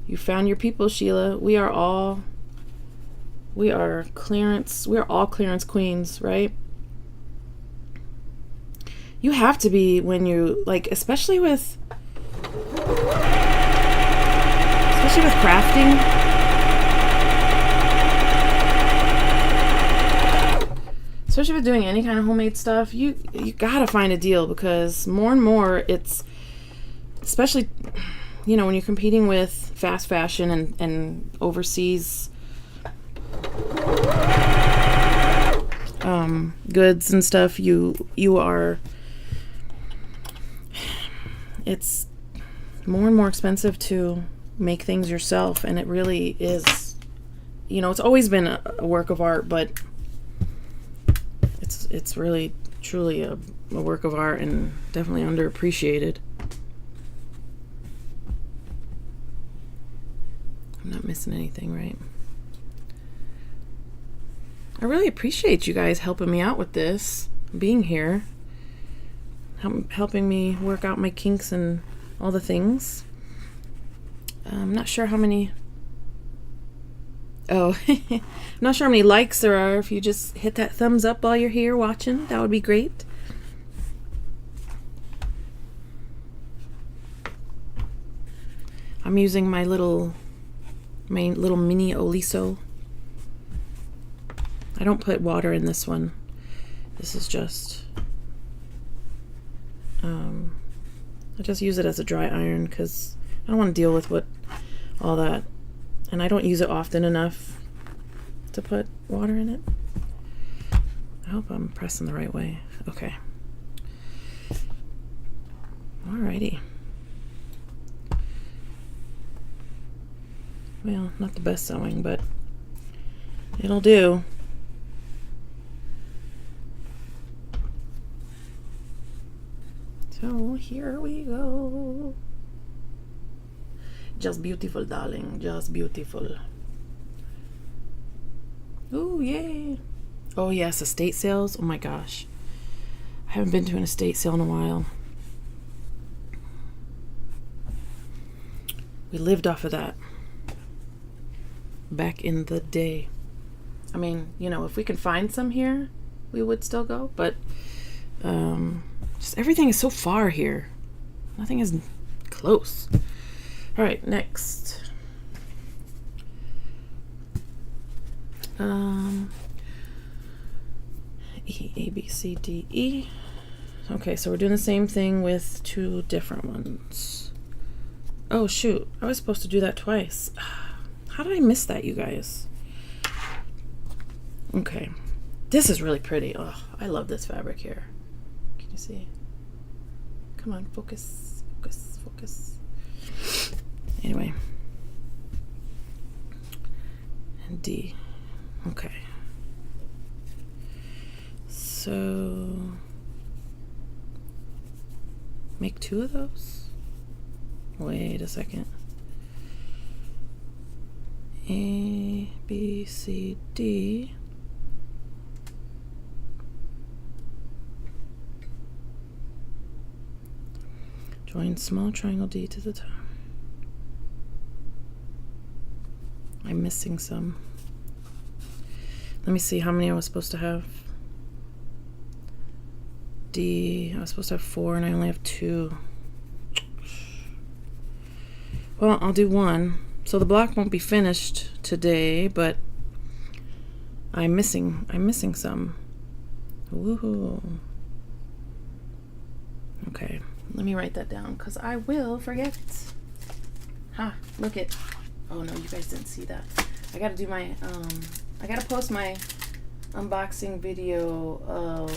You found your people, Sheila. We are all clearance queens, right? You have to be when you, like, especially with crafting. Especially with doing any kind of homemade stuff, you gotta find a deal, because more and more it's, especially, you know, when you're competing with fast fashion and overseas goods and stuff, it's more and more expensive to make things yourself, and it really is, you know, it's always been a work of art, but it's really truly a work of art, and definitely underappreciated. I'm not missing anything, right? I really appreciate you guys helping me out with this, being here, helping me work out my kinks and all the things. I'm not sure how many. Oh, I'm not sure how many likes there are. If you just hit that thumbs up while you're here watching, that would be great. I'm using my little mini Oliso. I don't put water in this one. This is just, I just use it as a dry iron because I don't want to deal with all that and I don't use it often enough to put water in it. I hope I'm pressing the right way. Okay. Alrighty. Well, not the best sewing, but it'll do. So here we go. Just beautiful, darling. Just beautiful. Ooh, yay. Oh, yes, estate sales. Oh, my gosh. I haven't been to an estate sale in a while. We lived off of that back in the day. I mean, you know, if we can find some here, we would still go. But just everything is so far here. Nothing is close. All right, next. E, A, B, C, D, E. Okay, so we're doing the same thing with two different ones. Oh, shoot. I was supposed to do that twice. How did I miss that, you guys? Okay. This is really pretty. Oh, I love this fabric here. Can you see? Come on, focus, focus, focus. Anyway. And D. Okay. So make two of those. Wait a second. A, B, C, D. Join small triangle D to the top. I'm missing some. Let me see how many I was supposed to have. D, I was supposed to have 4 and I only have 2. Well, I'll do one. So the block won't be finished today, but I'm missing some. Woohoo. Okay, let me write that down because I will forget. Ha, look it. Oh no, you guys didn't see that. I gotta do my, I gotta post my unboxing video of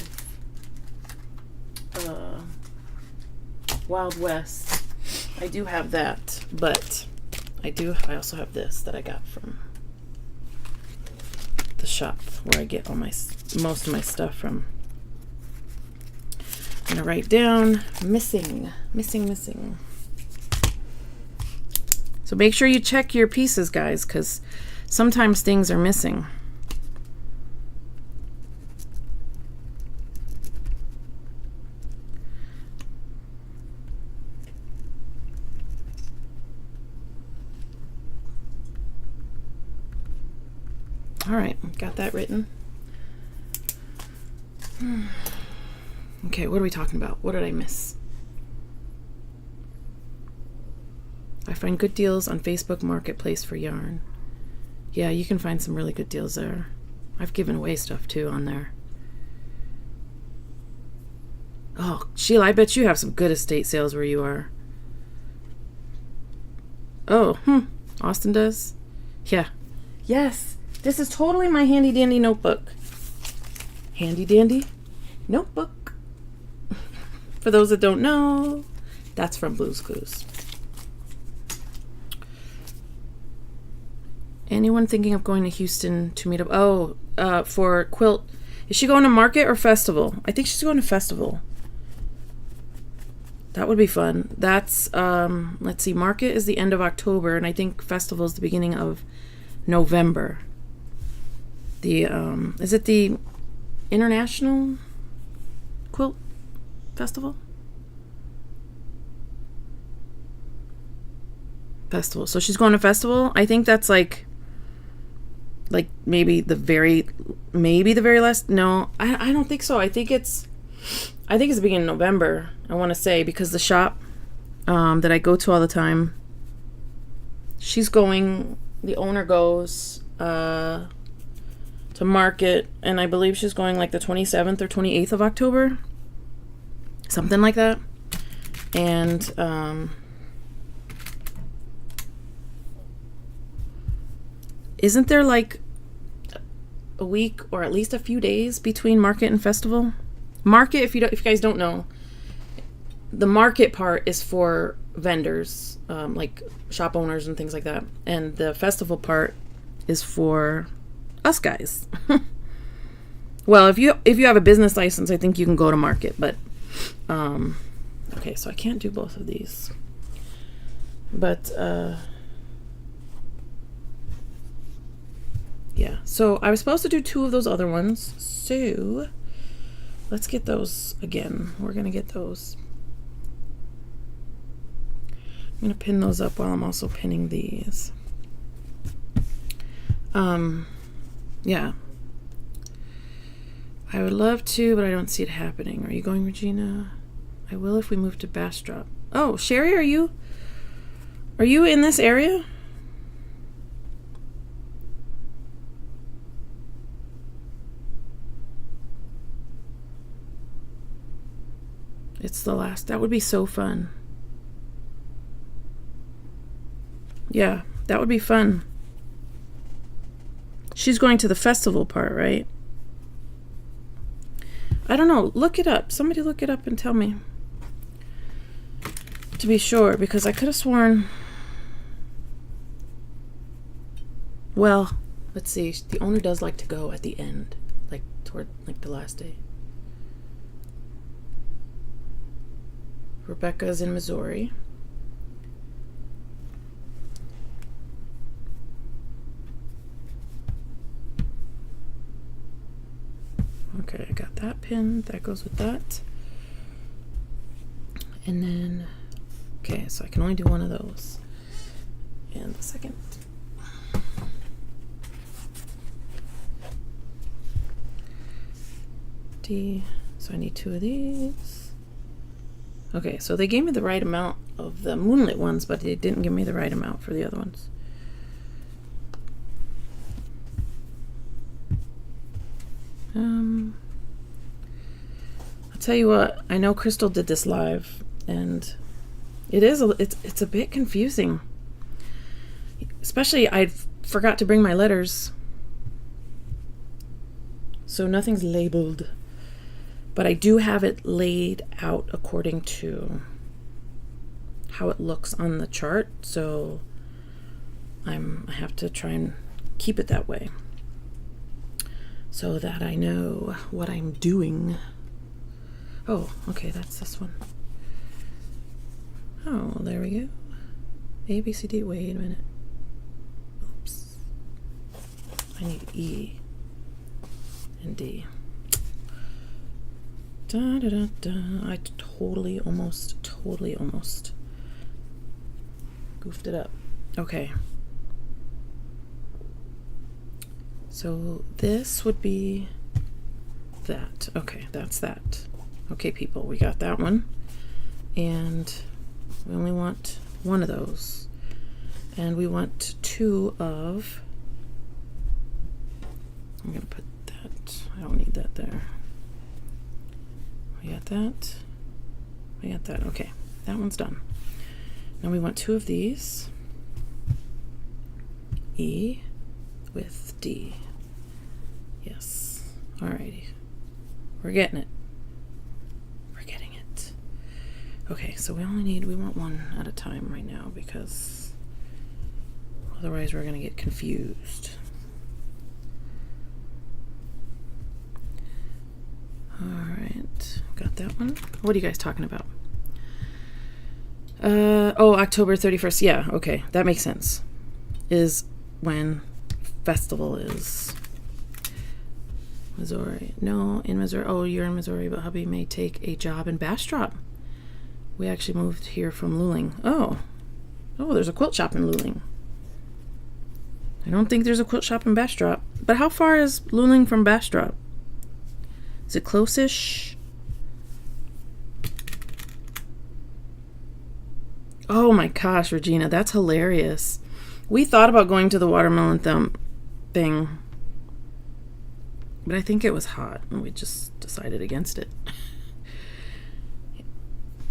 Wild West. I do have that, but I also have this that I got from the shop where I get all most of my stuff from. I'm gonna write down missing. So make sure you check your pieces, guys, because sometimes things are missing. All right, got that written. Okay, what are we talking about? What did I miss? I find good deals on Facebook Marketplace for yarn. Yeah, you can find some really good deals there. I've given away stuff too on there. Oh, Sheila, I bet you have some good estate sales where you are. Oh, Austin does? Yeah. Yes. This is totally my handy dandy notebook. Handy dandy notebook. For those that don't know, that's from Blue's Clues. Anyone thinking of going to Houston to meet up? Oh, for quilt. Is she going to market or festival? I think she's going to festival. That would be fun. That's, let's see, market is the end of October, and I think festival is the beginning of November. The is it the International Quilt Festival? Festival. So she's going to festival. I think that's like maybe the very last. No, I don't think so. I think it's the beginning of November. I want to say because the shop that I go to all the time, she's going. The owner goes. To market, and I believe she's going like the 27th or 28th of October, something like that. And Isn't there like a week or at least a few days between market and festival? Market, if you guys don't know, the market part is for vendors, like shop owners and things like that, and the festival part is for us guys. Well, if you have a business license, I think you can go to market, but okay, so I can't do both of these, but yeah, so I was supposed to do 2 of those other ones, so let's get those again. We're gonna get those. I'm gonna pin those up while I'm also pinning these. Yeah, I would love to, but I don't see it happening. Are you going, Regina? I will if we move to Bastrop. Oh, Sherry, are you in this area? It's the last. That would be so fun. Yeah, that would be fun. She's going to the festival part, right? I don't know. Look it up. Somebody look it up and tell me. To be sure, because I could have sworn... Well, let's see. The owner does like to go at the end. Like, toward, like, the last day. Rebecca's in Missouri. Okay, I got that pinned. That goes with that. And then, okay, so I can only do one of those. And the second. D. So I need 2 of these. Okay, so they gave me the right amount of the moonlit ones, but they didn't give me the right amount for the other ones. I'll tell you what, I know Crystal did this live, and it's a bit confusing. Especially, I forgot to bring my letters, so nothing's labeled. But I do have it laid out according to how it looks on the chart, so I have to try and keep it that way so that I know what I'm doing. Oh, okay, that's this one. Oh, there we go. A, B, C, D. Wait a minute. Oops. I need E and D. Da, da, da, da. I totally almost goofed it up. Okay. So this would be that. Okay, that's that. Okay, people, we got that one. And we only want 1 of those. And we want 2 of... I'm going to put that... I don't need that there. We got that. We got that. Okay, that one's done. Now we want 2 of these. E with D. Yes. Alrighty. We're getting it. We're getting it. Okay, so we want 1 at a time right now because otherwise we're going to get confused. Alright, got that one. What are you guys talking about? Oh, October 31st. Yeah, okay, that makes sense. Is when festival is. Missouri. No, in Missouri. Oh, you're in Missouri, but hubby may take a job in Bastrop. We actually moved here from Luling. Oh, there's a quilt shop in Luling. I don't think there's a quilt shop in Bastrop. But how far is Luling from Bastrop? Is it close-ish? Oh my gosh, Regina, that's hilarious. We thought about going to the watermelon thing, but I think it was hot and we just decided against it.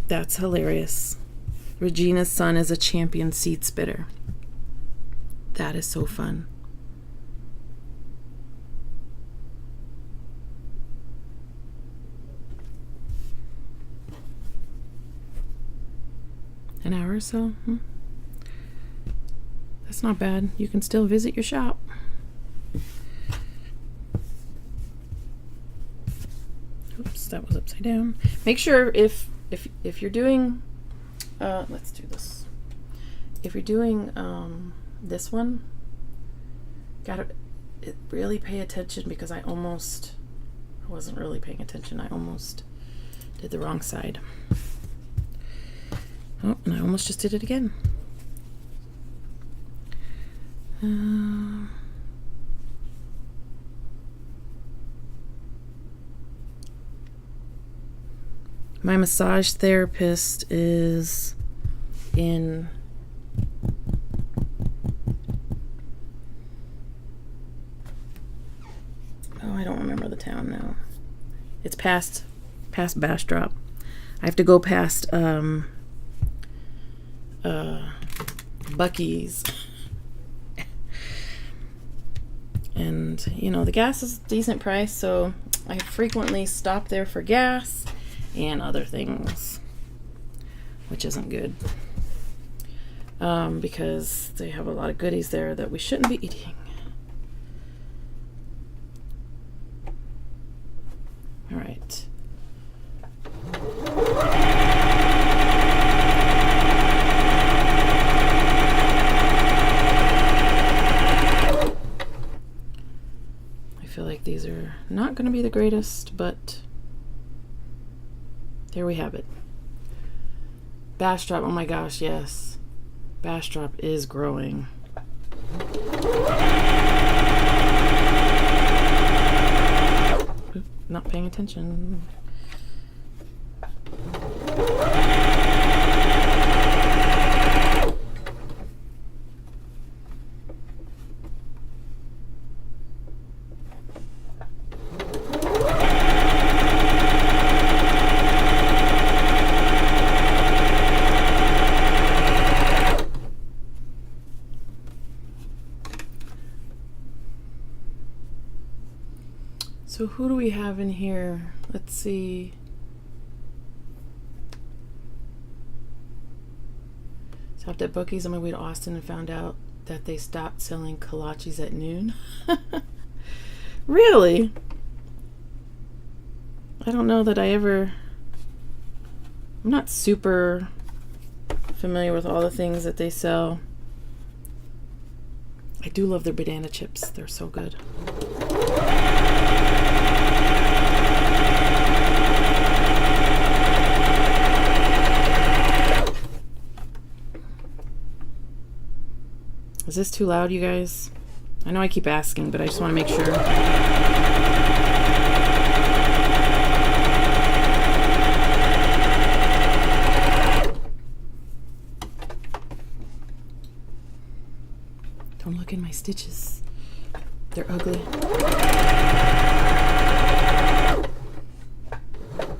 That's hilarious. Regina's son is a champion seed spitter. That is so fun. an hour or so. That's not bad. You can still visit your shop. Oops, that was upside down. Make sure if you're doing, let's do this. If you're doing this one, gotta really pay attention, because I wasn't really paying attention. I almost did the wrong side. Oh, and I almost just did it again. My massage therapist is in I don't remember the town now. It's past Bastrop. I have to go past Buc-ee's. And, you know, the gas is a decent price, so I frequently stop there for gas and other things, which isn't good. Because they have a lot of goodies there that we shouldn't be eating. All right. I feel like these are not going to be the greatest, but there we have it. Bastrop, oh my gosh, yes. Bastrop is growing. Oop, not paying attention. So who do we have in here? Let's see. Stopped at Buc-ee's on my way to Austin and found out that they stopped selling kolaches at noon. Really? I don't know that I'm not super familiar with all the things that they sell. I do love their banana chips. They're so good. Is this too loud, you guys? I know I keep asking, but I just want to make sure. Don't look in my stitches. They're ugly.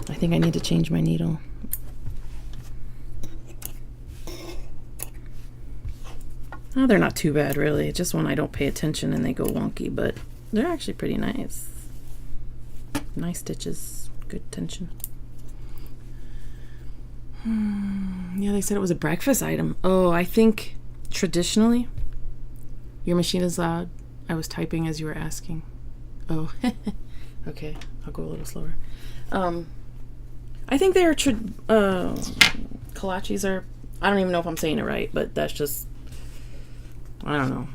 I think I need to change my needle. Oh, they're not too bad, really. It's just when I don't pay attention and they go wonky, but they're actually pretty nice. Nice stitches, good tension. Yeah, they said it was a breakfast item. Oh, I think traditionally, your machine is loud. I was typing as you were asking. Oh, okay. I'll go a little slower. I think they're kolaches are. I don't even know if I'm saying it right, but that's just. I don't know.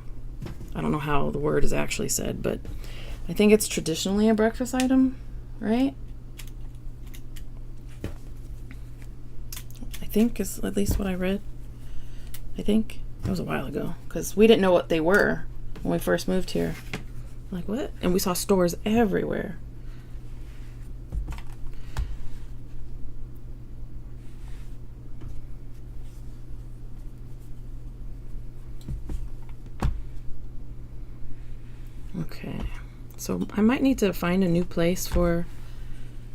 I don't know how the word is actually said, but I think it's traditionally a breakfast item, right? I think is at least what I read. I think it was a while ago because we didn't know what they were when we first moved here. Like, what? And we saw stores everywhere. Okay, so I might need to find a new place for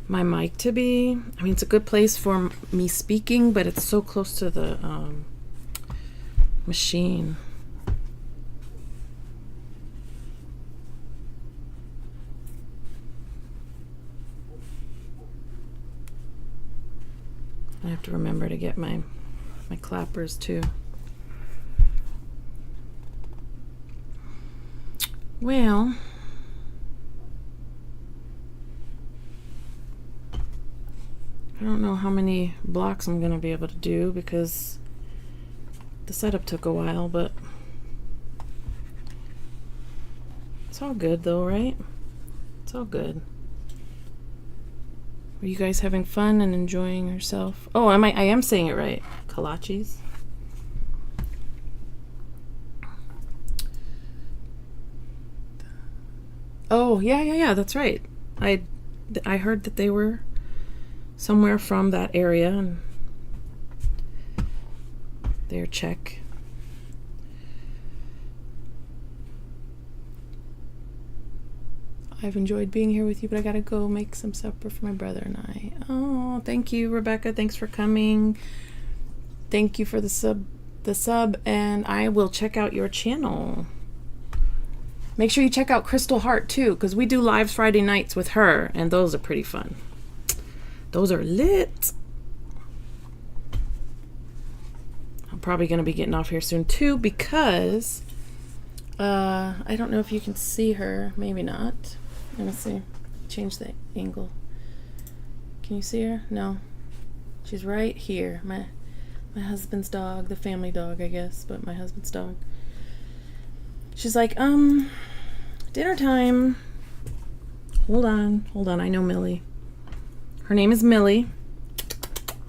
my mic to be. I mean, it's a good place for me speaking, but it's so close to the machine. I have to remember to get my my clappers too. Well, I don't know how many blocks I'm gonna be able to do because the setup took a while, but it's all good though, right? It's all good. Are you guys having fun and enjoying yourself? Oh, I am saying it right. Kolaches. Oh, yeah, that's right. I heard that they were somewhere from that area, and they're Czech. I've enjoyed being here with you, but I gotta go make some supper for my brother and I. Oh, thank you, Rebecca. Thanks for coming. Thank you for the sub, and I will check out your channel. Make sure you check out Crystal Heart too, because we do lives Friday nights with her, and those are pretty fun. Those are lit. I'm probably going to be getting off here soon too, because I don't know if you can see her. Maybe not. Let me see. Change the angle. Can you see her? No. She's right here. My husband's dog, the family dog, I guess, but my husband's dog. She's like, dinner time. Hold on. I know Millie. Her name is Millie.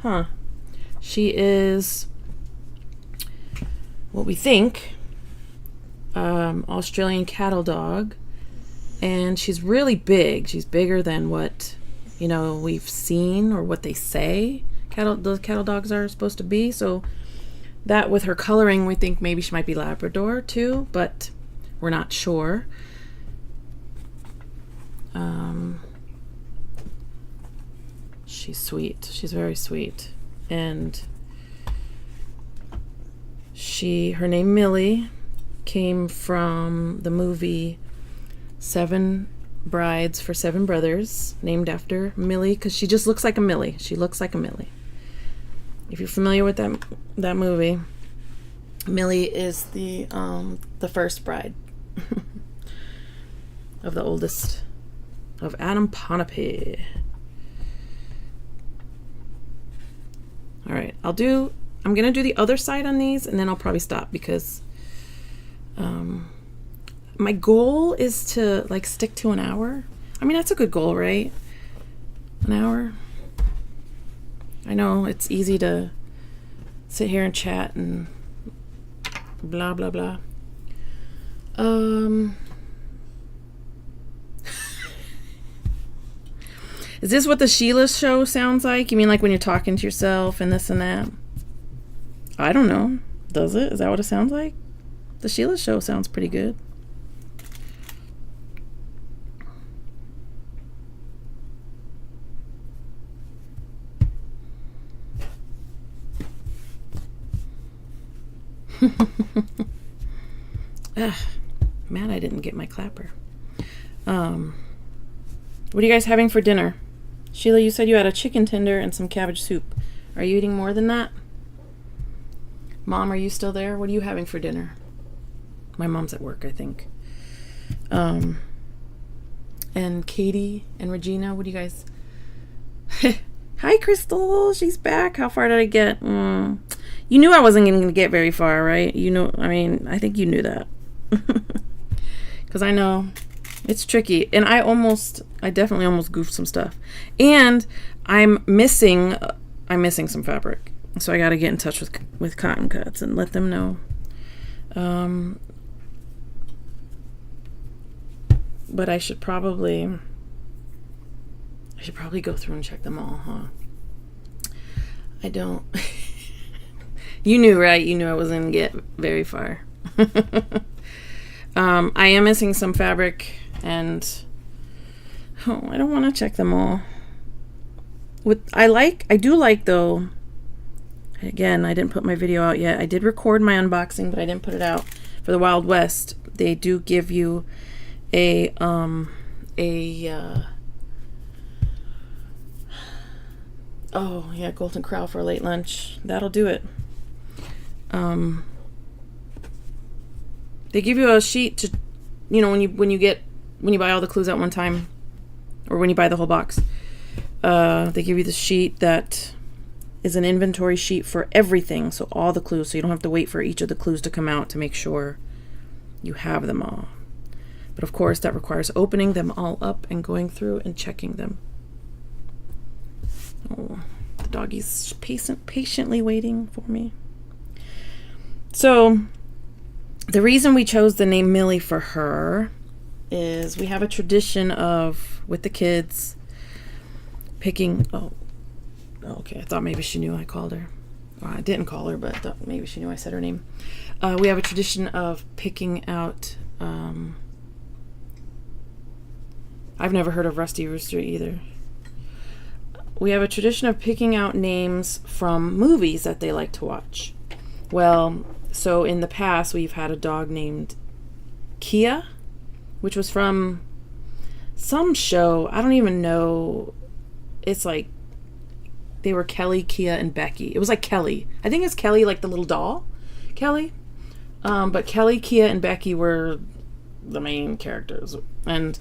Huh. She is what we think, Australian cattle dog. And she's really big. She's bigger than what, we've seen or what they say the cattle dogs are supposed to be. So that with her coloring, we think maybe she might be Labrador too, but we're not sure. She's sweet. She's very sweet. And her name Millie came from the movie 7 Brides for 7 Brothers, named after Millie, because she just looks like a Millie. She looks like a Millie. If you're familiar with that movie, Millie is the first bride of the oldest of Adam Ponape. All right, I'm gonna do the other side on these, and then I'll probably stop because my goal is to stick to an hour. I mean, that's a good goal, right? An hour. I know it's easy to sit here and chat and blah blah blah. Is this what the Sheila show sounds like? You mean like when you're talking to yourself and this and that? I don't know. Does it? Is that what it sounds like? The Sheila show sounds pretty good. Mad I didn't get my clapper. What are you guys having for dinner? Sheila, you said you had a chicken tender and some cabbage soup. Are you eating more than that? Mom, are you still there? What are you having for dinner? My mom's at work, I think. And Katie and Regina, what do you guys... Hi, Crystal. She's back. How far did I get? You knew I wasn't going to get very far, right? I think you knew that. Because I know it's tricky. And I definitely almost goofed some stuff. And I'm missing some fabric. So I got to get in touch with Cotton Cuts and let them know. But I should probably go through and check them all, huh? I don't. You knew, right? You knew I wasn't going to get very far. I am missing some fabric, and I don't want to check them all. I do like though. Again, I didn't put my video out yet. I did record my unboxing, but I didn't put it out for the Wild West. They do give you a Golden Corral for a late lunch. That'll do it. They give you a sheet to, when you buy all the clues at one time, or when you buy the whole box, they give you the sheet that is an inventory sheet for everything, so all the clues, so you don't have to wait for each of the clues to come out to make sure you have them all. But of course, that requires opening them all up and going through and checking them. Oh, the doggy's patiently waiting for me. So, the reason we chose the name Millie for her is we have a tradition of, with the kids, picking... Oh, okay, I thought maybe she knew I called her. Well, I didn't call her, but I thought maybe she knew I said her name. We have a tradition of picking out... I've never heard of Rusty Rooster either. We have a tradition of picking out names from movies that they like to watch. Well, so in the past, we've had a dog named Kia, which was from some show. I don't even know. It's like they were Kelly, Kia, and Becky. It was like Kelly. I think it's Kelly, like the little doll, Kelly. But Kelly, Kia, and Becky were the main characters, and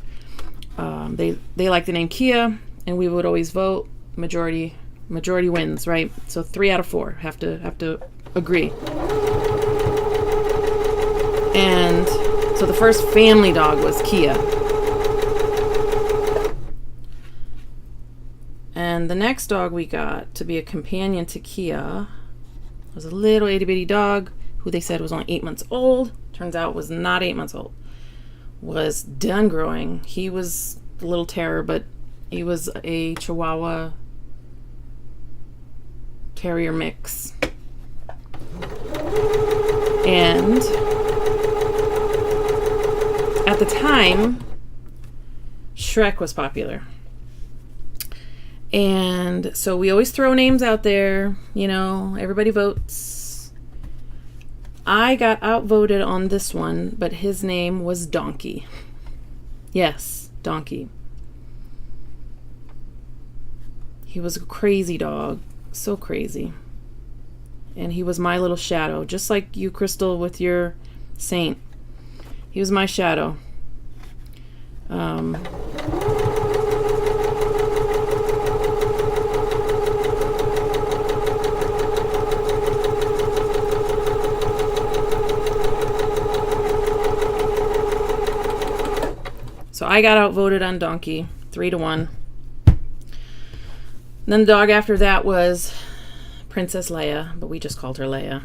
they like the name Kia, and we would always vote. Majority wins, right? So 3 out of 4 have to agree. And so the first family dog was Kia. And the next dog we got to be a companion to Kia was a little itty bitty dog who they said was only 8 months old. Turns out was not 8 months old. Was done growing. He was a little terror, but he was a Chihuahua Terrier mix. And at the time, Shrek was popular. And so we always throw names out there, everybody votes. I got outvoted on this one, but his name was Donkey. Yes, Donkey. He was a crazy dog, so crazy. And he was my little shadow, just like you, Crystal, with your Saint. He was my shadow. So I got outvoted on Donkey, 3-1. Then the dog after that was Princess Leia, but we just called her Leia.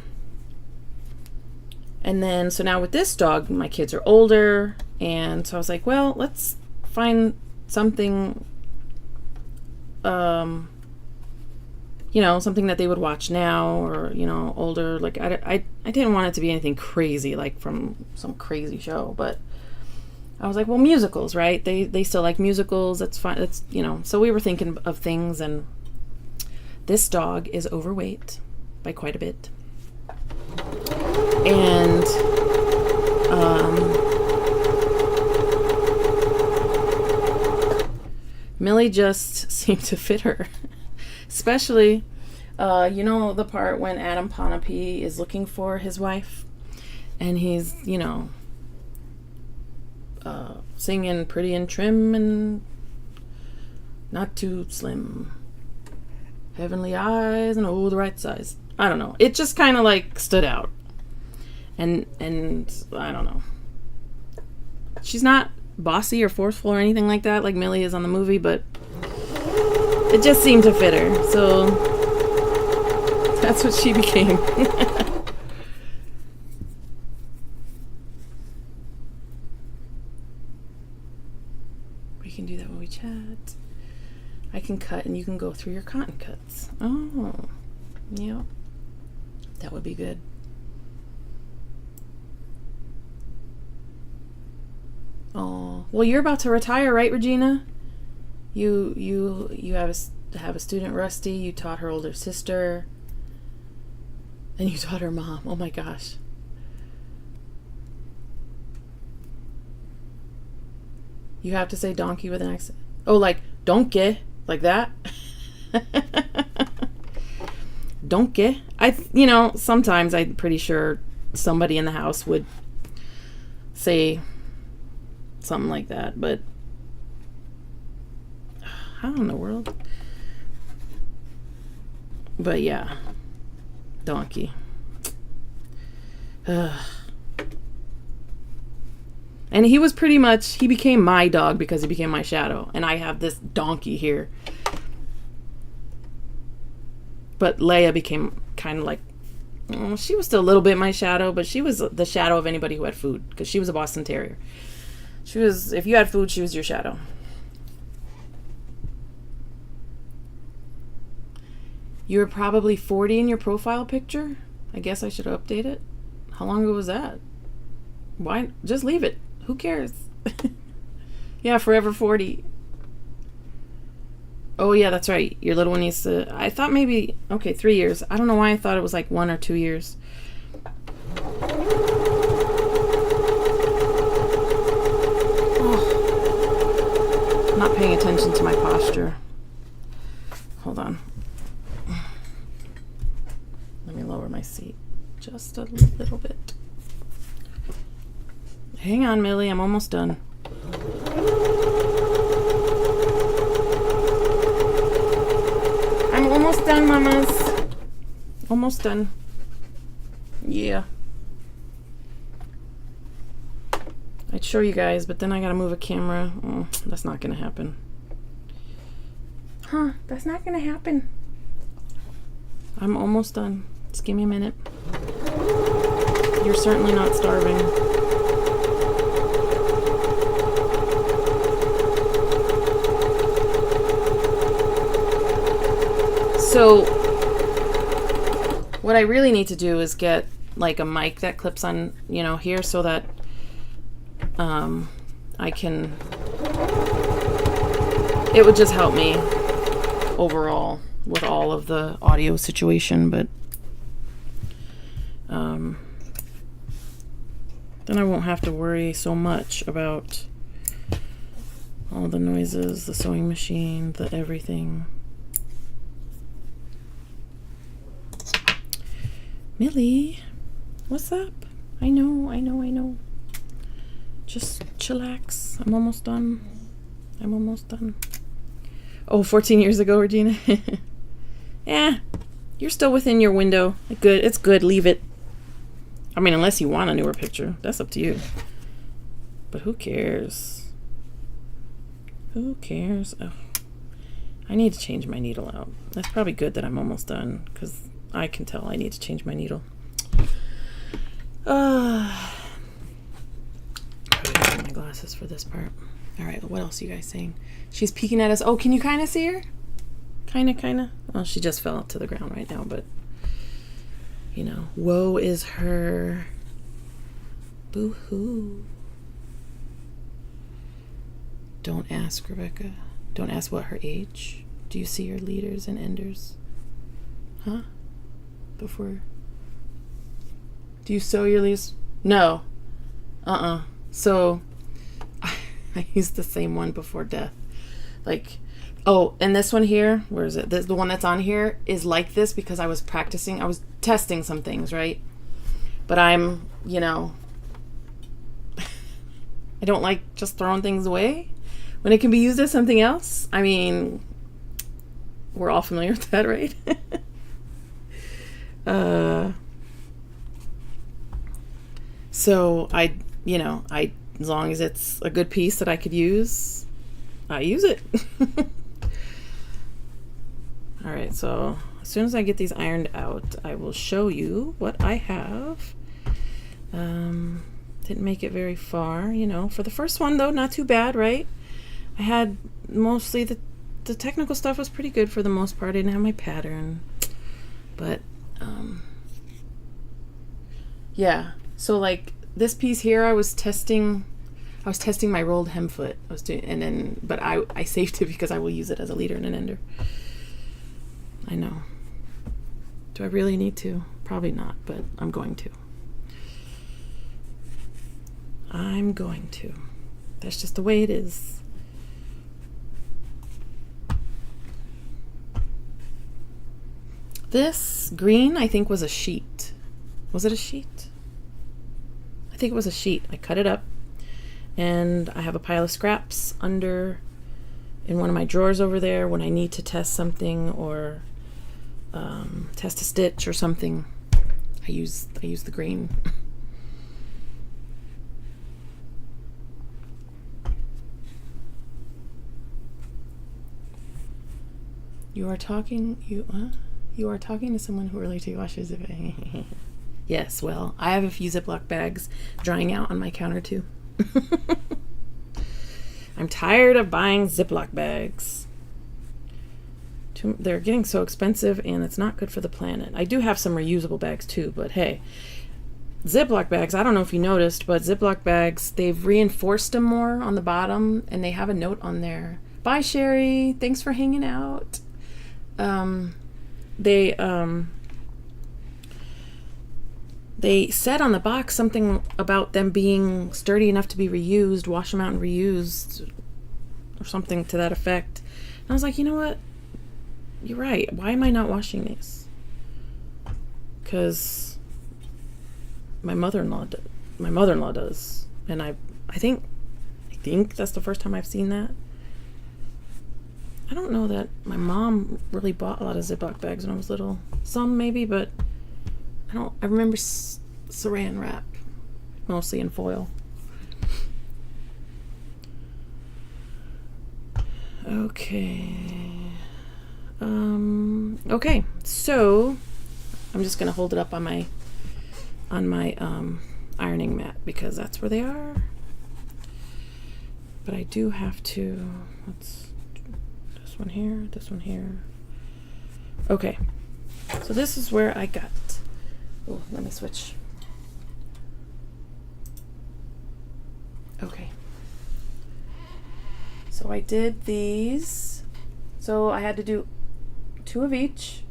And then, so now with this dog, my kids are older, and so I was like, well, let's find something, something that they would watch now, or, older. Like, I didn't want it to be anything crazy, like from some crazy show, but I was like, well, musicals, right? They still like musicals. That's fine. That's, so we were thinking of things, and this dog is overweight by quite a bit. And, Millie just seemed to fit her. Especially, the part when Adam Ponape is looking for his wife, and he's, singing pretty and trim and not too slim. Heavenly eyes and the right size. I don't know. It just kind of like stood out. And I don't know. She's not bossy or forceful or anything like that, like Millie is on the movie, but it just seemed to fit her. So that's what she became. We can do that when we chat. I can cut and you can go through your cotton cuts. Oh, yeah. That would be good. Oh, well, you're about to retire, right, Regina? You have a student, Rusty. You taught her older sister, and you taught her mom. Oh my gosh. You have to say donkey with an accent. Oh, like donkey, like that. donkey. Sometimes I'm pretty sure somebody in the house would say something like that, but how in the world? But yeah, donkey. And he was pretty much, he became my dog because he became my shadow. And I have this donkey here. But Leia became kind of like, she was still a little bit my shadow, but she was the shadow of anybody who had food because she was a Boston Terrier. She was, if you had food, she was your shadow. You were probably 40 in your profile picture. I guess I should update it. How long ago was that? Why? Just leave it. Who cares? Yeah, forever 40. Oh, yeah, that's right. Your little one needs to... I thought maybe... Okay, 3 years. I don't know why I thought it was like 1 or 2 years. Oh. I'm not paying attention to my posture. Hold on. Let me lower my seat just a little bit. Hang on, Millie. I'm almost done. I'm almost done, mamas. Almost done. Yeah. I'd show you guys, but then I gotta move a camera. Oh, that's not gonna happen. Huh, that's not gonna happen. I'm almost done. Just give me a minute. You're certainly not starving. So what I really need to do is get like a mic that clips on, here so that I can, it would just help me overall with all of the audio situation, but then I won't have to worry so much about all the noises, the sewing machine, the everything. Millie, what's up? I know. Just chillax. I'm almost done. Oh, 14 years ago, Regina. Yeah, you're still within your window. Good. It's good. Leave it. I mean, unless you want a newer picture. That's up to you. But who cares? Who cares? Oh, I need to change my needle out. That's probably good that I'm almost done because I can tell I need to change my needle. I got my glasses for this part. All right, what else are you guys saying? She's peeking at us. Oh, can you kind of see her? Kind of. Well, she just fell to the ground right now, but woe is her. Boo-hoo. Don't ask, Rebecca. Don't ask what her age. Do you see your leaders and enders? Huh? Before. Do you sew your leaves? No. So I used the same one before death. And this one here, where is it? The one that's on here is like this because I was practicing. I was testing some things, right? But I'm, I don't like just throwing things away when it can be used as something else. I mean, we're all familiar with that, right? So I as long as it's a good piece that I could use, I use it. All right, so as soon as I get these ironed out, I will show you what I have. Didn't make it very far, For the first one, though, not too bad, right? I had mostly the technical stuff was pretty good for the most part. I didn't have my pattern, but yeah. So this piece here, I was testing my rolled hem foot. I was doing, but I saved it because I will use it as a leader and an ender. I know. Do I really need to? Probably not, but I'm going to. That's just the way it is. This green, I think, was a sheet. Was it a sheet? I think it was a sheet. I cut it up, and I have a pile of scraps under in one of my drawers over there when I need to test something or test a stitch or something. I use the green. You are talking to someone who early washes it. Yes, well, I have a few Ziploc bags drying out on my counter too. I'm tired of buying Ziploc bags. They're getting so expensive, and it's not good for the planet. I do have some reusable bags too, but hey, Ziploc bags, I don't know if you noticed, but Ziploc bags, they've reinforced them more on the bottom, and they have a note on there. Bye, Sherry. Thanks for hanging out. They said on the box something about them being sturdy enough to be reused, wash them out and reused, or something to that effect. And I was like, you know what? You're right. Why am I not washing these? Because my mother-in-law does, and I think that's the first time I've seen that. I don't know that my mom really bought a lot of Ziploc bags when I was little. Some maybe, but I remember saran wrap, mostly in foil. Okay. Okay, so I'm just gonna hold it up on my ironing mat because that's where they are. But I do have to, this one here. Okay, so this is where I got. Oh, let me switch. Okay. So I did these. So I had to do 2 of each.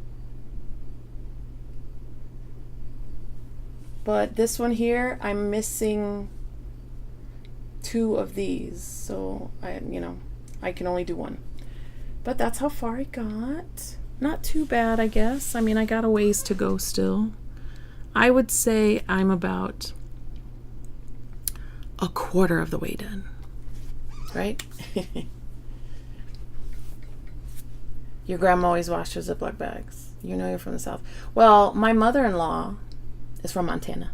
But this one here, I'm missing 2 of these. So I can only do 1. But that's how far I got. Not too bad, I guess. I mean, I got a ways to go still. I would say I'm about a quarter of the way done, right? Your grandma always washed her Ziploc bags. You know you're from the South. Well, my mother-in-law is from Montana.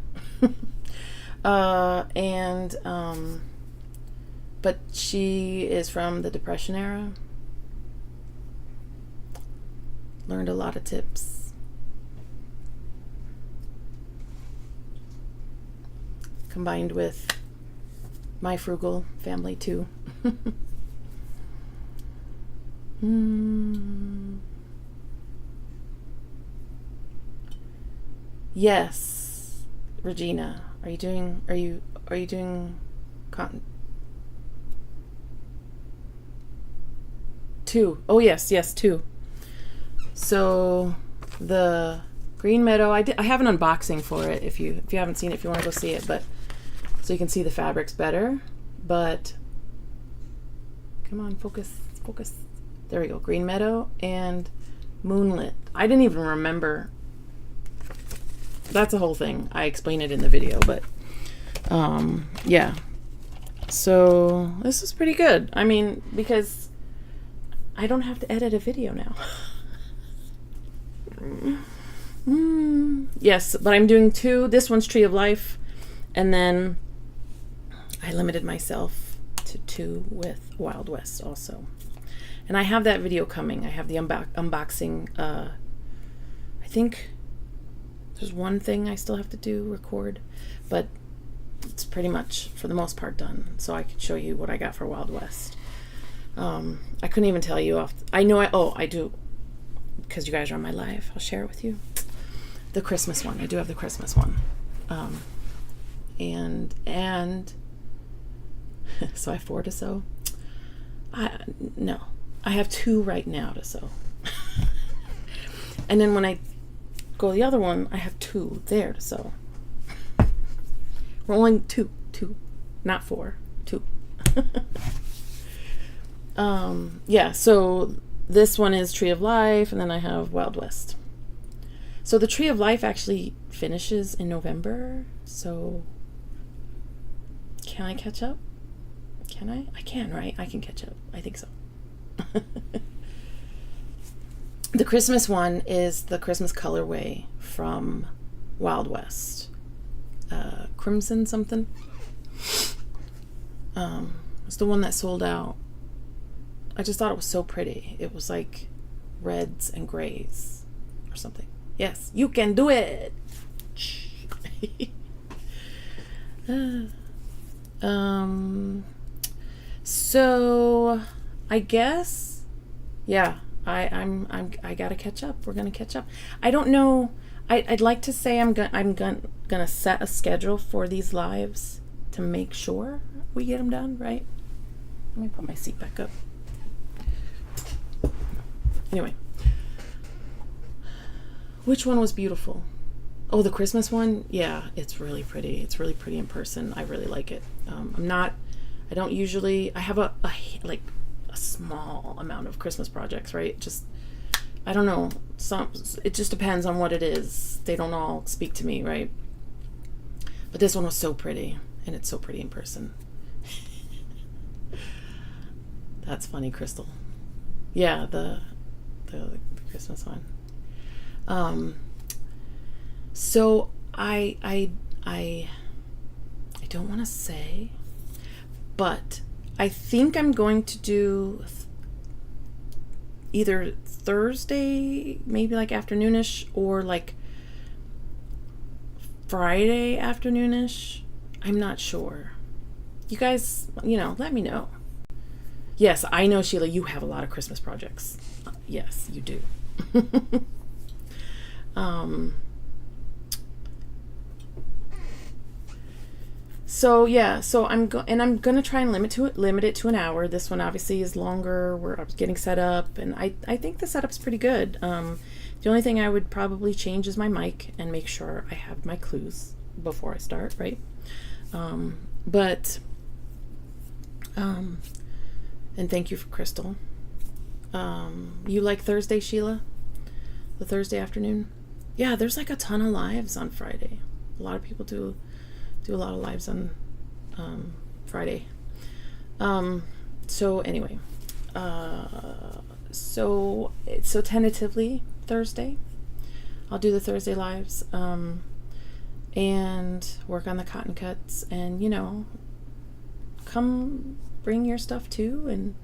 But she is from the Depression era. Learned a lot of tips. Combined with my frugal family too. Yes, Regina, are you doing cotton? 2. Oh yes, 2. So the Green Meadow, I have an unboxing for it if you haven't seen it, if you want to go see it, but so you can see the fabrics better. But come on, focus. There we go. Green Meadow and Moonlit. I didn't even remember. That's a whole thing. I explain it in the video, but yeah. So this is pretty good. I mean, because I don't have to edit a video now. Yes, but I'm doing 2. This one's Tree of Life, and then I limited myself to 2 with Wild West also. And I have that video coming. I have the unboxing. I think there's one thing I still have to record, but it's pretty much, for the most part, done. So I can show you what I got for Wild West. I couldn't even tell you off. I do, because you guys are on my live. I'll share it with you. The Christmas one. I do have the Christmas one. And so I have 4 to sew. No, I have 2 right now to sew. And then when I go the other one, I have 2 there to sew. We're only 2, not 4, 2. Yeah, so this one is Tree of Life, and then I have Wild West. So the Tree of Life actually finishes in November. So can I catch up? Can I? I can, right? I can catch up. I think so. The Christmas one is the Christmas colorway from Wild West. Crimson something. It's the one that sold out. I just thought it was so pretty. It was like reds and grays or something. Yes, you can do it. So I guess, yeah, I gotta catch up. We're gonna catch up. I don't know. I'd like to say I'm gonna set a schedule for these lives to make sure we get them done, right? Let me put my seat back up. Anyway, which one was beautiful? Oh, the Christmas one? Yeah, it's really pretty. It's really pretty in person. I really like it. I don't usually, I have a small amount of Christmas projects, right? Just, I don't know. It just depends on what it is. They don't all speak to me, right? But this one was so pretty, and it's so pretty in person. That's funny, Crystal. Yeah, the Christmas one. So I don't want to say, but I think I'm going to do either Thursday, maybe like afternoonish, or like Friday afternoonish. I'm not sure. You guys, let me know. Yes, I know, Sheila, you have a lot of Christmas projects. Yes, you do. So yeah, so I'm gonna try and limit it to an hour. This one obviously is longer. I was getting set up, and I think the setup's pretty good. The only thing I would probably change is my mic and make sure I have my clues before I start, right? And thank you for Crystal. You like Thursday, Sheila? The Thursday afternoon? Yeah, there's like a ton of lives on Friday. A lot of people do a lot of lives on Friday. So anyway, so tentatively Thursday, I'll do the Thursday lives, and work on the cotton cuts, and come bring your stuff too, and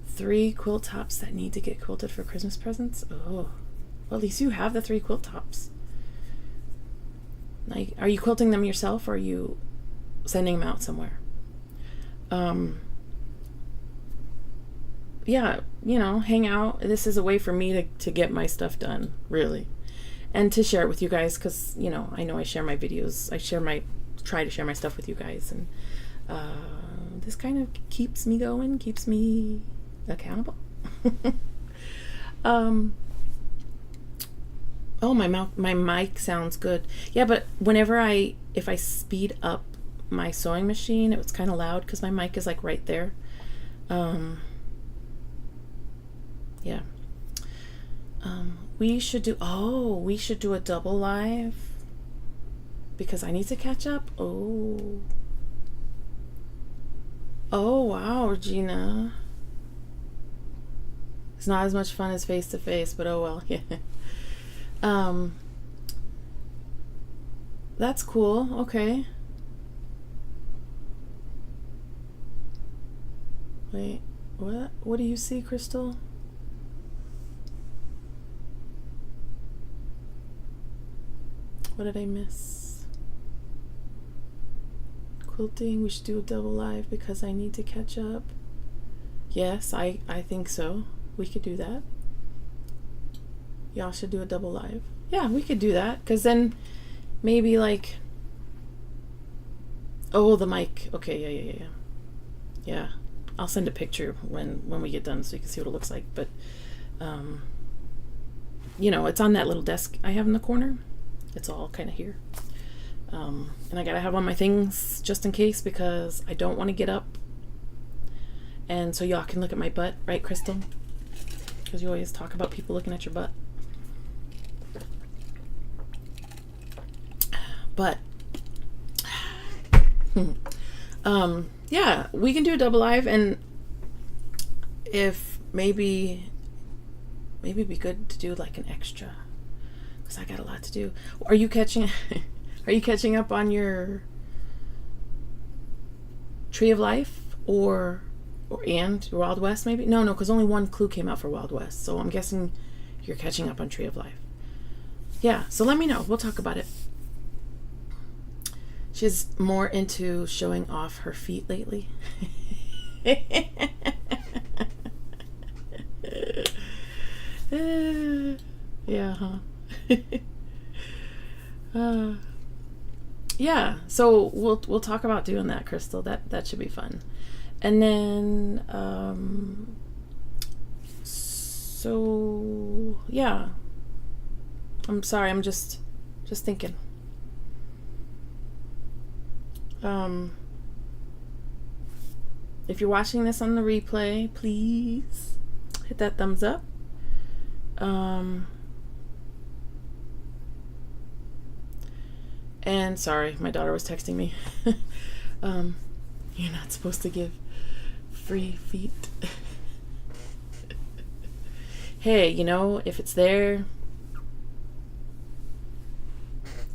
3 quilt tops that need to get quilted for Christmas presents. Oh, well, at least you have the 3 quilt tops. Like, are you quilting them yourself, or are you sending them out somewhere? Yeah, hang out. This is a way for me to get my stuff done, really, and to share it with you guys, because I know I share my videos. Try to share my stuff with you guys, and this kind of keeps me going, keeps me accountable. Oh, my mic sounds good. Yeah, but if I speed up my sewing machine, it was kind of loud because my mic is like right there. Yeah. We should do a double live because I need to catch up. Oh, wow, Regina. It's not as much fun as face to face, but oh well. Yeah. That's cool. Okay. Wait, what? What do you see, Crystal? What did I miss? Quilting, we should do a double live because I need to catch up. Yes, I think so. We could do that. Y'all should do a double live. Yeah, we could do that, because then maybe like, oh, the mic. Okay, yeah. I'll send a picture when we get done so you can see what it looks like. But it's on that little desk I have in the corner. It's all kind of here, and I gotta have on my things just in case, because I don't want to get up, and so y'all can look at my butt, right, Crystal? Because you always talk about people looking at your butt. But yeah, we can do a double live, and if maybe it'd be good to do like an extra, because I got a lot to do. Are you catching up on your Tree of Life or Wild West? Maybe no, because only one clue came out for Wild West, so I'm guessing you're catching up on Tree of Life. Yeah, so let me know. We'll talk about it. She's more into showing off her feet lately. Yeah, huh? Yeah, so we'll talk about doing that, Crystal. That should be fun. And then so yeah. I'm sorry, I'm just thinking. If you're watching this on the replay, please hit that thumbs up. And sorry, my daughter was texting me. You're not supposed to give free feet. Hey, if it's there,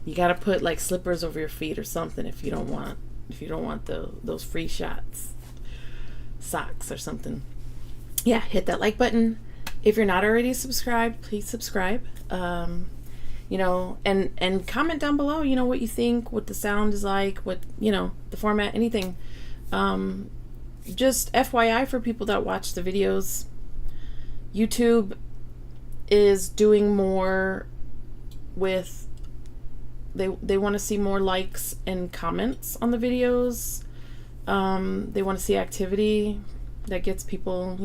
you gotta put like slippers over your feet or something if you don't want those free shots. Socks or something. Yeah, hit that like button. If you're not already subscribed, please subscribe. And comment down below, what you think, what the sound is like, what, the format, anything. Just FYI for people that watch the videos, YouTube is doing more with, they want to see more likes and comments on the videos. They want to see activity that gets people,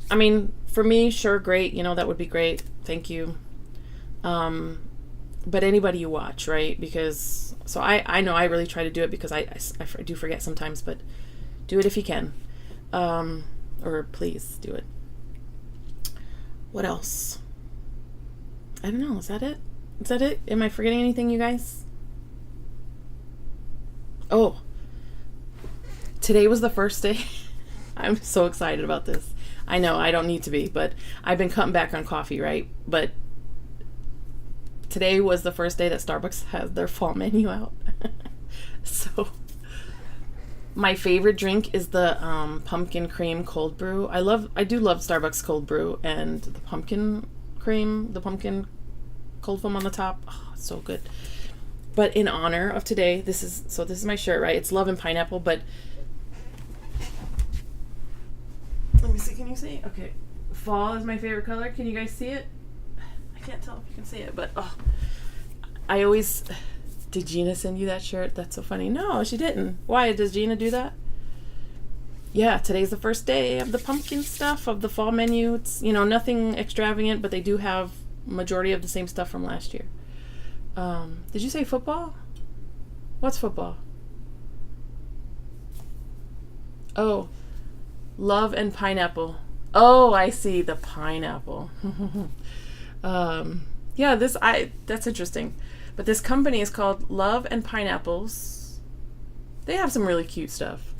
I mean, for me, sure, great, that would be great. Thank you. But anybody you watch, right? Because, so I know I really try to do it because I do forget sometimes, but do it if you can. Or please do it. What else? I don't know. Is that it? Am I forgetting anything, you guys? Oh, today was the first day. I'm so excited about this. I know I don't need to be, but I've been cutting back on coffee, right? But today was the first day that Starbucks has their fall menu out. So my favorite drink is the pumpkin cream cold brew. I do love Starbucks cold brew, and the pumpkin cream, the pumpkin cold foam on the top. Oh, it's so good. But in honor of today, this is my shirt, right? It's love and pineapple, but let me see. Can you see? Okay. Fall is my favorite color. Can you guys see it? I can't tell if you can see it, but did Gina send you that shirt? That's so funny. No, she didn't. Why? Does Gina do that? Yeah, today's the first day of the pumpkin stuff, of the fall menu. It's, nothing extravagant, but they do have majority of the same stuff from last year. Did you say football? What's football? Oh, love and pineapple. Oh, I see, the pineapple. Yeah, that's interesting. But this company is called Love and Pineapples. They have some really cute stuff.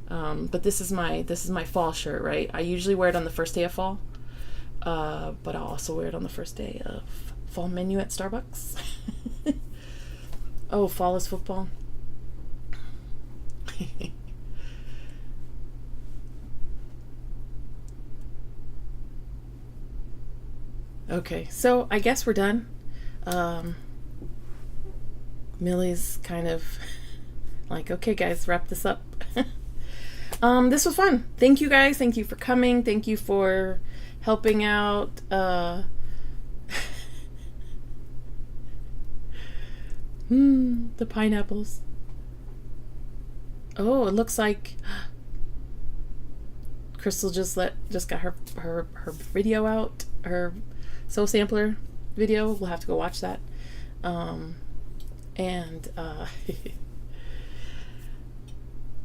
But this is my fall shirt, right? I usually wear it on the first day of fall. But I'll also wear it on the first day of fall menu at Starbucks. Oh, fall is football. Okay, so I guess we're done. Millie's kind of like, okay guys, wrap this up. This was fun. Thank you guys. Thank you for coming. Thank you for helping out. The pineapples. Oh, it looks like Crystal just got her video out, her Soul Sampler video. We'll have to go watch that.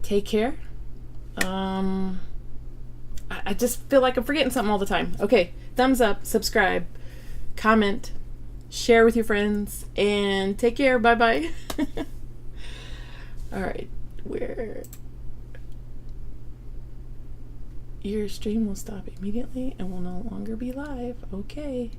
Take care. I just feel like I'm forgetting something all the time. Okay, thumbs up, subscribe, comment, share with your friends, and take care. Bye bye. All right, where your stream will stop immediately and will no longer be live. Okay.